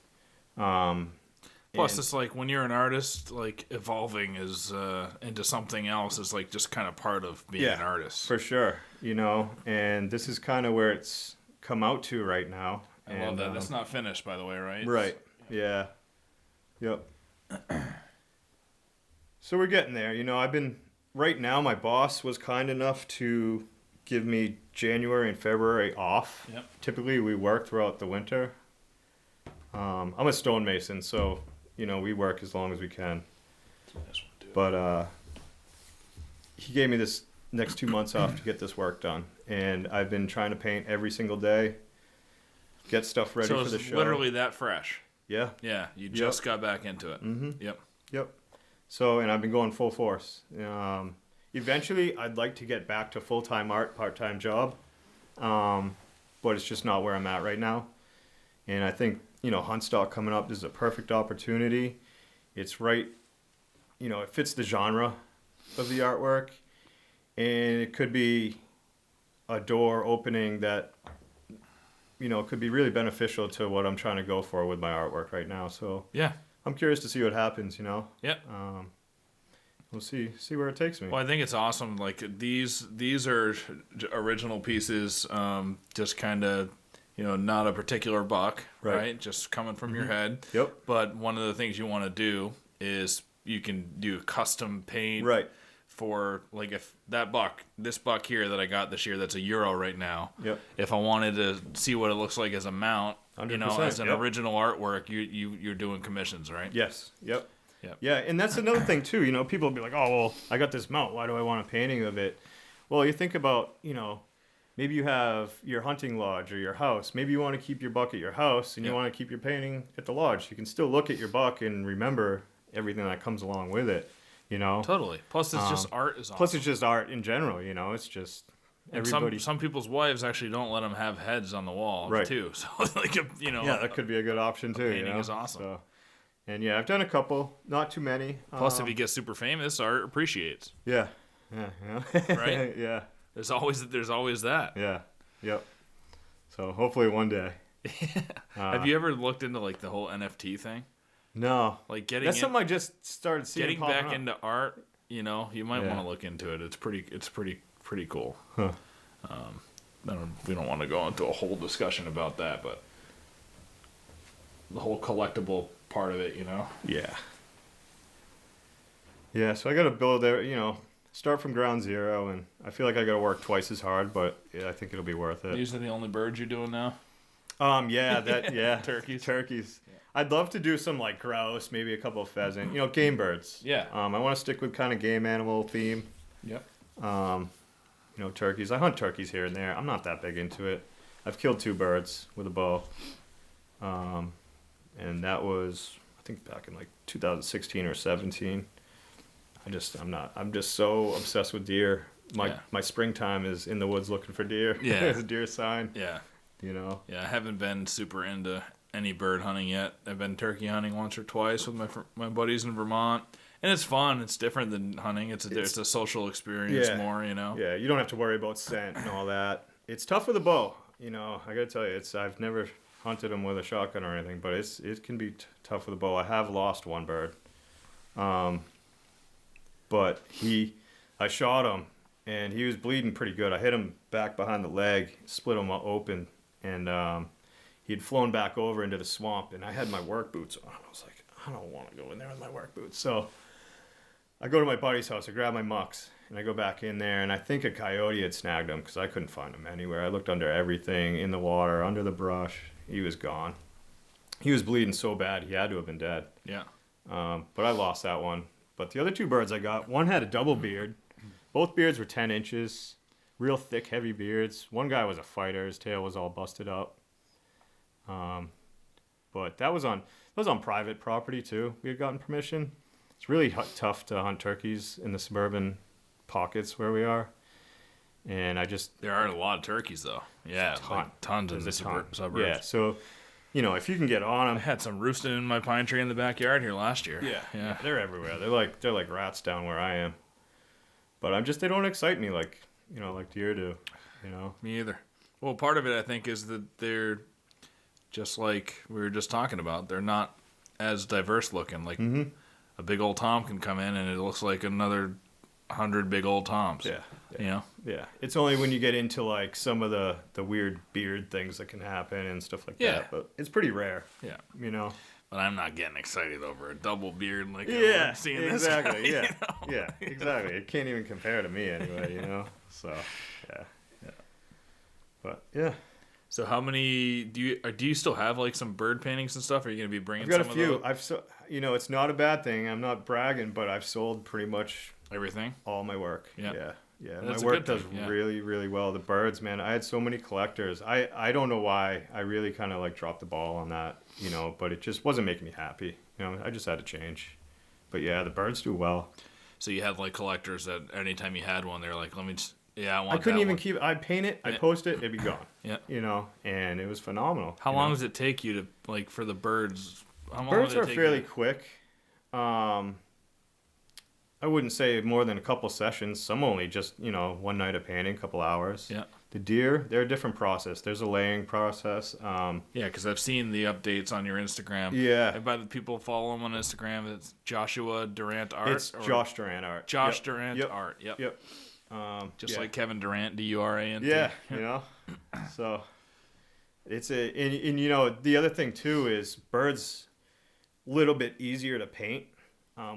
Plus, it's like when you're an artist, like evolving is into something else is like just kind of part of being an artist. For sure. And this is kind of where it's come out to right now. I love that. That's not finished, by the way, right? Right. Yeah. Yep. So we're getting there. Right now, my boss was kind enough to give me January and February off. Yep. Typically, we work throughout the winter. I'm a stonemason, so, we work as long as we can. But he gave me this next 2 months off to get this work done. And I've been trying to paint every single day, get stuff ready for the show. So it's literally that fresh. Yeah. Yeah, you just got back into it. Mm-hmm. Yep. So, and I've been going full force. Eventually, I'd like to get back to full-time art, part-time job. But it's just not where I'm at right now. And I think, Huntstock coming up, this is a perfect opportunity. It's right, it fits the genre of the artwork. And it could be a door opening that, could be really beneficial to what I'm trying to go for with my artwork right now. So yeah, I'm curious to see what happens, Yep. We'll see where it takes me. Well, I think it's awesome. Like these are original pieces, just kind of, not a particular buck, right? Just coming from your head. Yep. But one of the things you want to do is you can do custom paint. Right. for, like, if this buck here that I got this year, that's €1 right now. Yep. If I wanted to see what it looks like as a mount, as an original artwork, you're doing commissions, right? Yes. Yep. Yep. Yeah, and that's another thing too. People will be like, "Oh, well, I got this mount. Why do I want a painting of it?" Well, you think about, maybe you have your hunting lodge or your house. Maybe you want to keep your buck at your house and you want to keep your painting at the lodge. You can still look at your buck and remember everything that comes along with it. Totally. Plus, it's just art is awesome. Plus, it's just art in general. It's just everybody. Some people's wives actually don't let them have heads on the wall, too. So, yeah, that could be a good option too. Painting is awesome. So, and yeah, I've done a couple, not too many. Plus, if you get super famous, art appreciates. Yeah. Right. Yeah. There's always that. Yeah. Yep. So hopefully one day. Have you ever looked into like the whole NFT thing? No. Like something I just started seeing. Getting back into art, you might want to look into it. It's pretty cool. Huh. We don't want to go into a whole discussion about that, but the whole collectible part of it, Yeah. Yeah, so I got to build there, start from ground zero, and I feel like I got to work twice as hard, but yeah, I think it'll be worth it. These are the only birds you're doing now? Yeah. Turkeys. Yeah. I'd love to do some like grouse, maybe a couple of pheasant, game birds. Yeah. I want to stick with kind of game animal theme. Yep. Turkeys. I hunt turkeys here and there. I'm not that big into it. I've killed 2 birds with a bow. And that was, I think, back in like 2016 or 17. I'm just so obsessed with deer. My springtime is in the woods looking for deer. Yeah. It's a deer sign. Yeah. Yeah, I haven't been super into any bird hunting yet. I've been turkey hunting once or twice with my buddies in Vermont. And it's fun. It's different than hunting. It's a social experience more, Yeah, you don't have to worry about scent and all that. It's tough with a bow. I got to tell you, I've never hunted them with a shotgun or anything, but it can be tough with a bow. I have lost one bird. But I shot him, and he was bleeding pretty good. I hit him back behind the leg, split him open, and he'd flown back over into the swamp, and I had my work boots on. I was like, I don't want to go in there with my work boots. So I go to my buddy's house, I grab my mucks, and I go back in there, and I think a coyote had snagged him because I couldn't find him anywhere. I looked under everything, in the water, under the brush. He was gone. He was bleeding so bad, he had to have been dead. Yeah. But I lost that one. But the other 2 birds I got, one had a double beard. Both beards were 10 inches, real thick, heavy beards. One guy was a fighter. His tail was all busted up. But that was on private property too. We had gotten permission. It's really tough to hunt turkeys in the suburban pockets where we are. And there are a lot of turkeys though. Yeah, tons in the suburbs. Yeah, so if you can get on them. I had some roosting in my pine tree in the backyard here last year. Yeah, they're everywhere. They're like rats down where I am. But they don't excite me like deer do. Me either. Well, part of it I think is that they're just like we were just talking about. They're not as diverse looking. Like a big old tom can come in and it looks like another 100 big old toms. Yeah. Yeah. It's only when you get into like some of the weird beard things that can happen and stuff like that. But it's pretty rare. Yeah. But I'm not getting excited over a double beard like seeing exactly. This guy, yeah, exactly. It can't even compare to me anyway. So yeah. But yeah. So how many do you still have like some bird paintings and stuff? Are you gonna be bringing? I've got a few. It's not a bad thing. I'm not bragging, but I've sold pretty much everything, all my work. Yeah. My work does really, really well. The birds, man. I had so many collectors. I don't know why. I really kind of like dropped the ball on that, but it just wasn't making me happy. I just had to change. But yeah, the birds do well. So you had like collectors that anytime you had one, they're like, let me just. Yeah, I want. I couldn't that even one. keep. I'd paint it. I'd post it. It'd be gone. Yeah. And it was phenomenal. How long does it take you to like for the birds? Birds are fairly quick. I wouldn't say more than a couple sessions. Some only just one night of painting, a couple hours. Yeah. The deer, they're a different process. There's a laying process. Yeah, because I've seen the updates on your Instagram. Yeah. And by the people follow him on Instagram, it's Joshua Durant Art. It's Josh Durant Art. Durant Art. Yep. Just like Kevin Durant, Durant. Yeah, So it's the other thing too is birds a little bit easier to paint.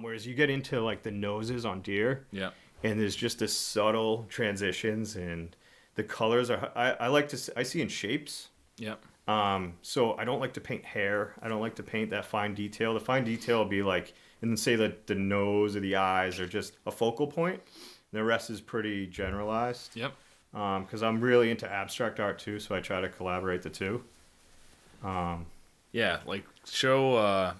Whereas you get into like the noses on deer. Yeah. and there's just this subtle transitions, and the colors are. I like to. I see in shapes. Yep. So I don't like to paint hair. I don't like to paint that fine detail. The fine detail will be like, and then say that the nose or the eyes are just a focal point. The rest is pretty generalized. Yep. Because I'm really into abstract art too, so I try to collaborate the two. Yeah, like show.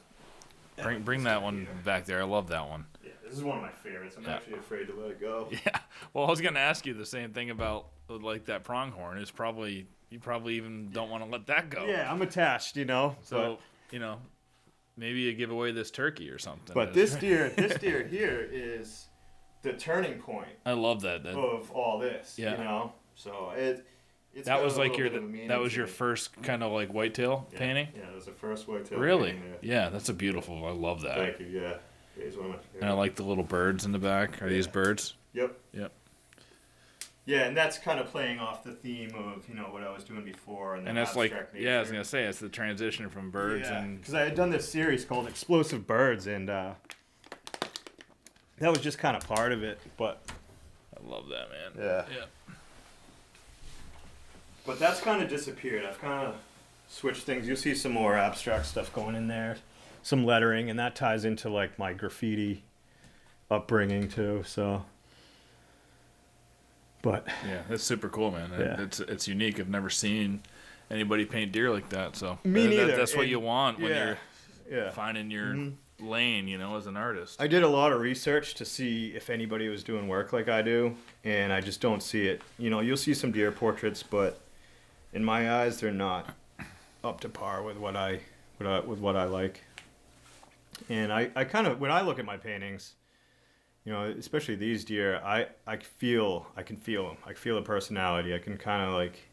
Bring that one back there. I love that one. Yeah, this is one of my favorites. I'm actually afraid to let it go. Yeah. Well, I was gonna ask you the same thing about like that pronghorn. Is probably you probably even don't want to let that go. Yeah, I'm attached, you know. So maybe you give away this turkey or something. But this deer here is the turning point. I love that. Of all this. Yeah. You know. So it's that was like your first kind of like whitetail painting. Yeah, it was the first whitetail. Really? Painting, yeah, that's a beautiful. I love that. Thank you. Yeah, it's one of my favorites. And I like the little birds in the back. Are these birds? Yep. Yep. Yeah, and that's kind of playing off the theme of what I was doing before, and that's like nature. I was gonna say it's the transition from birds and because I had done this series called Explosive Birds, and that was just kind of part of it. But I love that, man. Yeah. But that's kind of disappeared. I've kind of switched things. You'll see some more abstract stuff going in there, some lettering, and that ties into like my graffiti upbringing too. So. But yeah, that's super cool, man. Yeah. It's unique. I've never seen anybody paint deer like that. So me neither. That's what you want when you're finding your lane, as an artist. I did a lot of research to see if anybody was doing work like I do, and I just don't see it. You'll see some deer portraits, but in my eyes, they're not up to par with what I like. And I kind of, when I look at my paintings, especially these deer, I can feel them. I can feel the personality. I can kind of like.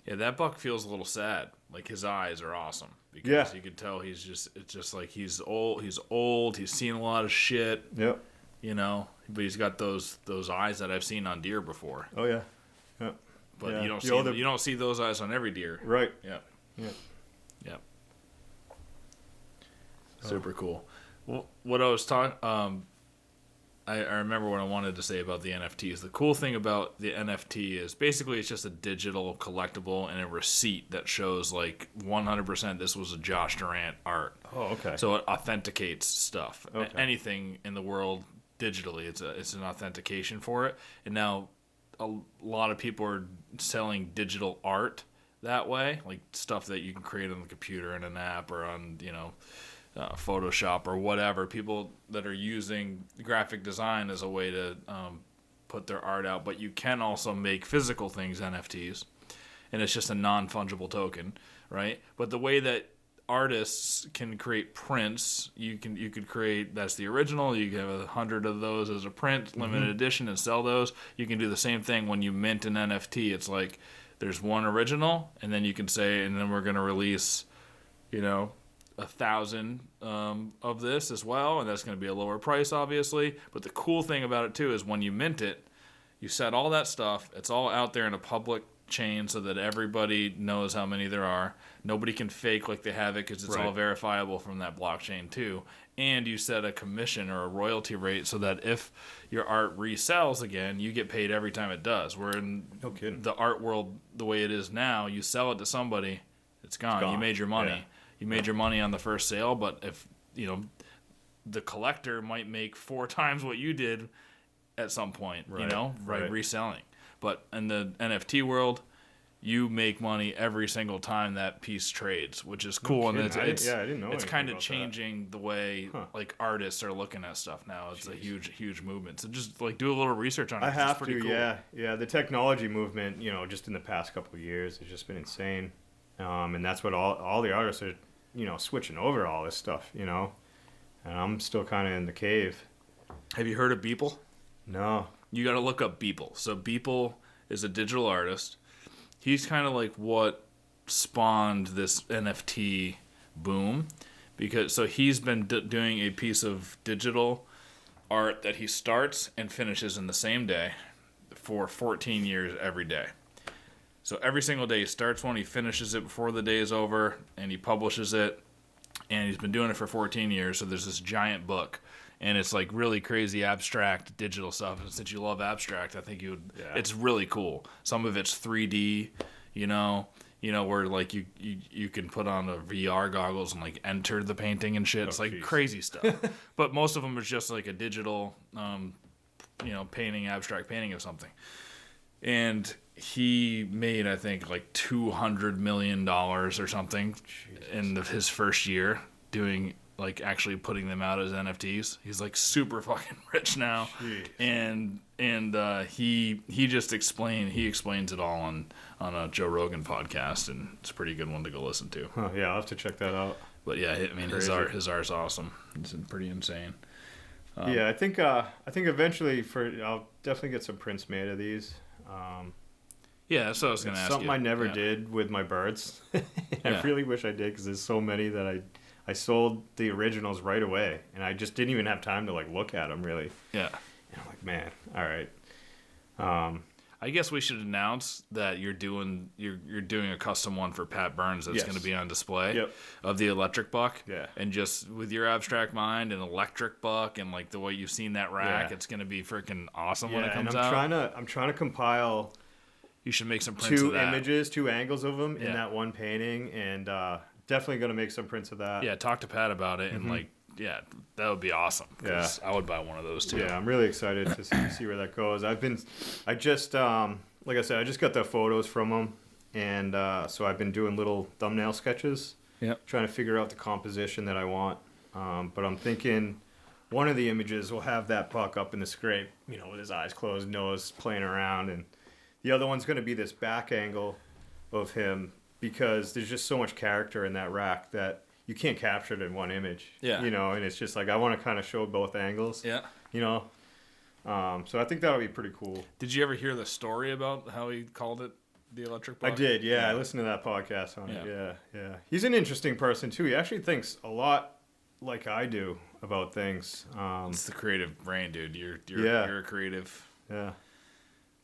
Yeah, that buck feels a little sad. Like his eyes are awesome because you can tell it's just like he's old. He's seen a lot of shit. Yep. But he's got those eyes that I've seen on deer before. Oh yeah. Yep. But you don't see those eyes on every deer. Right. Yeah. Yeah. Yeah. Super cool. Well, what I was talking, I remember what I wanted to say about the NFTs. The cool thing about the NFT is basically it's just a digital collectible and a receipt that shows like 100% this was a Josh Durant art. Oh, okay. So it authenticates stuff. Okay. Anything in the world digitally, it's an authentication for it. And now a lot of people are selling digital art that way, like stuff that you can create on the computer in an app or on Photoshop or whatever. People that are using graphic design as a way to put their art out, but you can also make physical things NFTs, and it's just a non-fungible token, right? But the way that artists can create prints, you could create, that's the original, you can have 100 of those as a print, limited edition, and sell those. You can do the same thing when you mint an NFT. It's like there's one original, and then you can say, and then we're going to release 1,000 of this as well, and that's going to be a lower price, obviously. But the cool thing about it too is when you mint it, you set all that stuff. It's all out there in a public chain so that everybody knows how many there are. Nobody can fake like they have it because it's all verifiable from that blockchain too. And you set a commission or a royalty rate so that if your art resells again, you get paid every time it does. Where in the art world, the way it is now, you sell it to somebody, it's gone. You made your money. Yeah. You made your money on the first sale, but if the collector might make 4 times what you did at some point, reselling. But in the NFT world, you make money every single time that piece trades, which is cool. And I didn't know it's kind of changing the way like artists are looking at stuff now. It's a huge movement. So just like do a little research on it. I have to, cool. yeah. The technology movement, just in the past couple of years, has just been insane. And that's what all the artists are, switching over all this stuff, and I'm still kind of in the cave. Have you heard of Beeple? No. You got to look up Beeple. So Beeple is a digital artist. He's kind of like what spawned this NFT boom, because he's been doing a piece of digital art that he starts and finishes in the same day for 14 years every day. So every single day he starts one, he finishes it before the day is over, and he publishes it. And he's been doing it for 14 years, so there's this giant book. and it's like really crazy abstract digital stuff. And since you love abstract, I think you would. Yeah. It's really cool. Some of it's 3D, where like you can put on the VR goggles and like enter the painting and shit. It's like crazy stuff. But most of them is just like a digital, abstract painting of something. And he made, I think, like $200 million or something in his first year doing, like, actually putting them out as NFTs. He's like super fucking rich now. Jeez. And he just explains it all on a Joe Rogan podcast, and it's a pretty good one to go listen to. Huh, yeah, I'll have to check that out. But yeah, I mean, his art's awesome. It's pretty insane. Yeah, I think eventually I'll definitely get some prints made of these. Yeah, that's what I was going to ask you. Something I never did with my birds. I really wish I did, because there's so many that I sold the originals right away, and I just didn't even have time to like look at them really. Yeah. And I'm like, man, all right. I guess we should announce that you're doing a custom one for Pat Burns that's going to be on display of the electric buck. Yeah. And just with your abstract mind and electric buck and like the way you've seen that rack, it's going to be freaking awesome when it comes out. I'm trying to compile. You should make some prints of that. 2 images, 2 angles of them in that one painting, and definitely going to make some prints of that. Yeah, talk to Pat about it, and that would be awesome. Because I would buy one of those too. Yeah, I'm really excited to see where that goes. Like I said, I just got the photos from them, and so I've been doing little thumbnail sketches. Yep. Trying to figure out the composition that I want. But I'm thinking one of the images will have that buck up in the scrape, with his eyes closed, nose playing around, and the other one's going to be this back angle of him, because there's just so much character in that rack that you can't capture it in one image. Yeah. And it's just like I want to kind of show both angles. Yeah. So I think that'll be pretty cool. Did you ever hear the story about how he called it the electric buck? I did, yeah. I listened to that podcast on it. Yeah. He's an interesting person too. He actually thinks a lot like I do about things. It's the creative brain, dude. You're a creative. Yeah.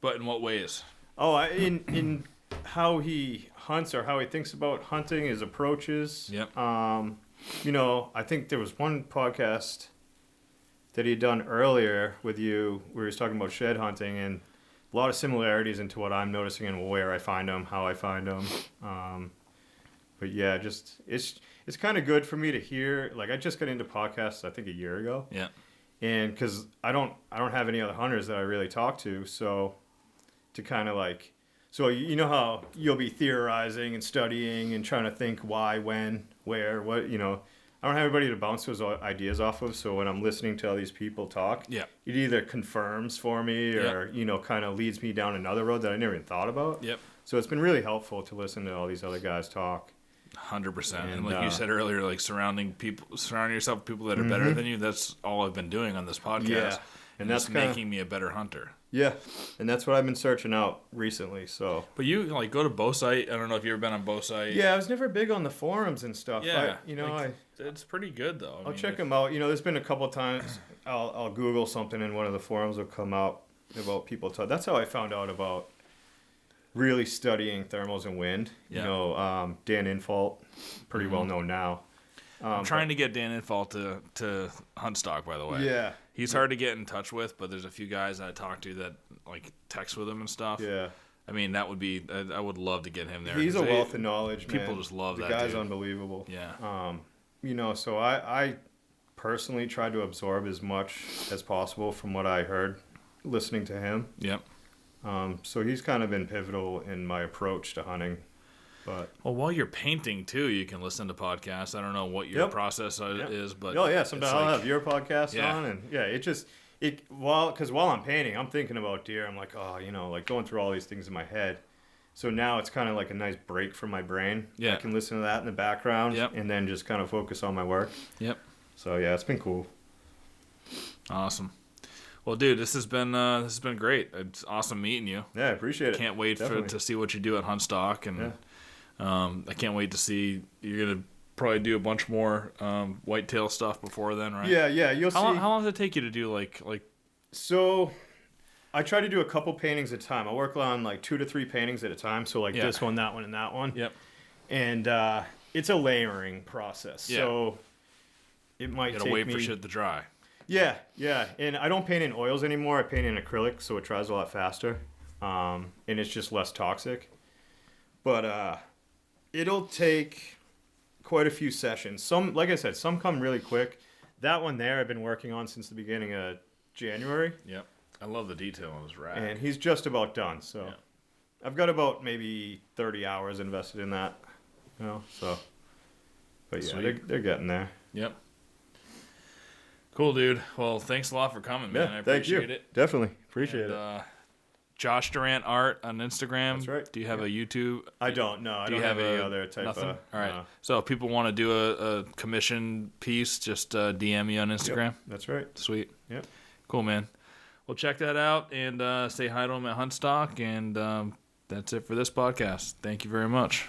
But in what ways? Oh, in how he hunts, or how he thinks about hunting, his approaches. Yep. I think there was one podcast that he had done earlier with you where he was talking about shed hunting, and a lot of similarities into what I'm noticing and where I find them, how I find them. But yeah, just it's kind of good for me to hear. Like, I just got into podcasts I think a year ago. Yeah. And because I don't have any other hunters that I really talk to, so to kind of like, so you know how you'll be theorizing and studying and trying to think why, when, where, what, I don't have anybody to bounce those ideas off of. So when I'm listening to all these people talk, it either confirms for me or, kind of leads me down another road that I never even thought about. Yep. So it's been really helpful to listen to all these other guys talk. 100%. And like you said earlier, like surrounding yourself with people that are better than you. That's all I've been doing on this podcast. Yeah. And that's making me a better hunter. Yeah. And that's what I've been searching out recently. So. But you like go to Bowsite. I don't know if you've ever been on Bowsite. Yeah, I was never big on the forums and stuff. Yeah. It's pretty good though. I'll check them out. There's been a couple of times I'll Google something and one of the forums will come out about people. That's how I found out about really studying thermals and wind. Dan Infalt, pretty well known now. I'm trying to get Dan Infalt to hunt stock, by the way. Yeah. He's hard to get in touch with, but there's a few guys I talk to that like text with him and stuff. Yeah. I mean, that would be, I would love to get him there. He's a wealth of knowledge, man. People just love that dude. The guy's dude. unbelievable. Yeah. So I personally tried to absorb as much as possible from what I heard listening to him. Yep. So he's kind of been pivotal in my approach to hunting. But while you're painting too, you can listen to podcasts. I don't know what your process is, but sometimes I'll have your podcast on, and while I'm painting, I'm thinking about deer. I'm like, like going through all these things in my head. So now it's kind of like a nice break from my brain. Yeah, I can listen to that in the background, and then just kind of focus on my work. Yep. So yeah, it's been cool. Awesome. Well, dude, this has been great. It's awesome meeting you. Yeah, I appreciate it. Can't wait to see what you do at Huntstock, and I can't wait to see you're gonna probably do a bunch more whitetail stuff before then, right? Yeah, you'll see. How long does it take you to do like? So, I try to do a couple paintings at a time. I work on like 2 to 3 paintings at a time. So like this one, that one, and that one. Yep. And it's a layering process. Yeah. So it might take me. You gotta wait for shit to dry. Yeah, and I don't paint in oils anymore. I paint in acrylic, so it dries a lot faster, and it's just less toxic. But it'll take quite a few sessions. Some, like I said, some come really quick. That one there I've been working on since the beginning of January. Yep. I love the detail on his rack. And he's just about done, so yeah. I've got about maybe 30 hours invested in that, so. But yeah, they're getting there. Yep. Cool, dude. Well, thanks a lot for coming, man. Yeah, I appreciate it. Definitely appreciate it. Josh Durant Art on Instagram. That's right. Do you have a YouTube? I don't. No, I don't have any other type nothing? of. All right. So if people want to do a commission piece, just DM me on Instagram. Yep, that's right. Sweet. Yep. Cool, man. Well, check that out and say hi to him at Huntstock. And that's it for this podcast. Thank you very much.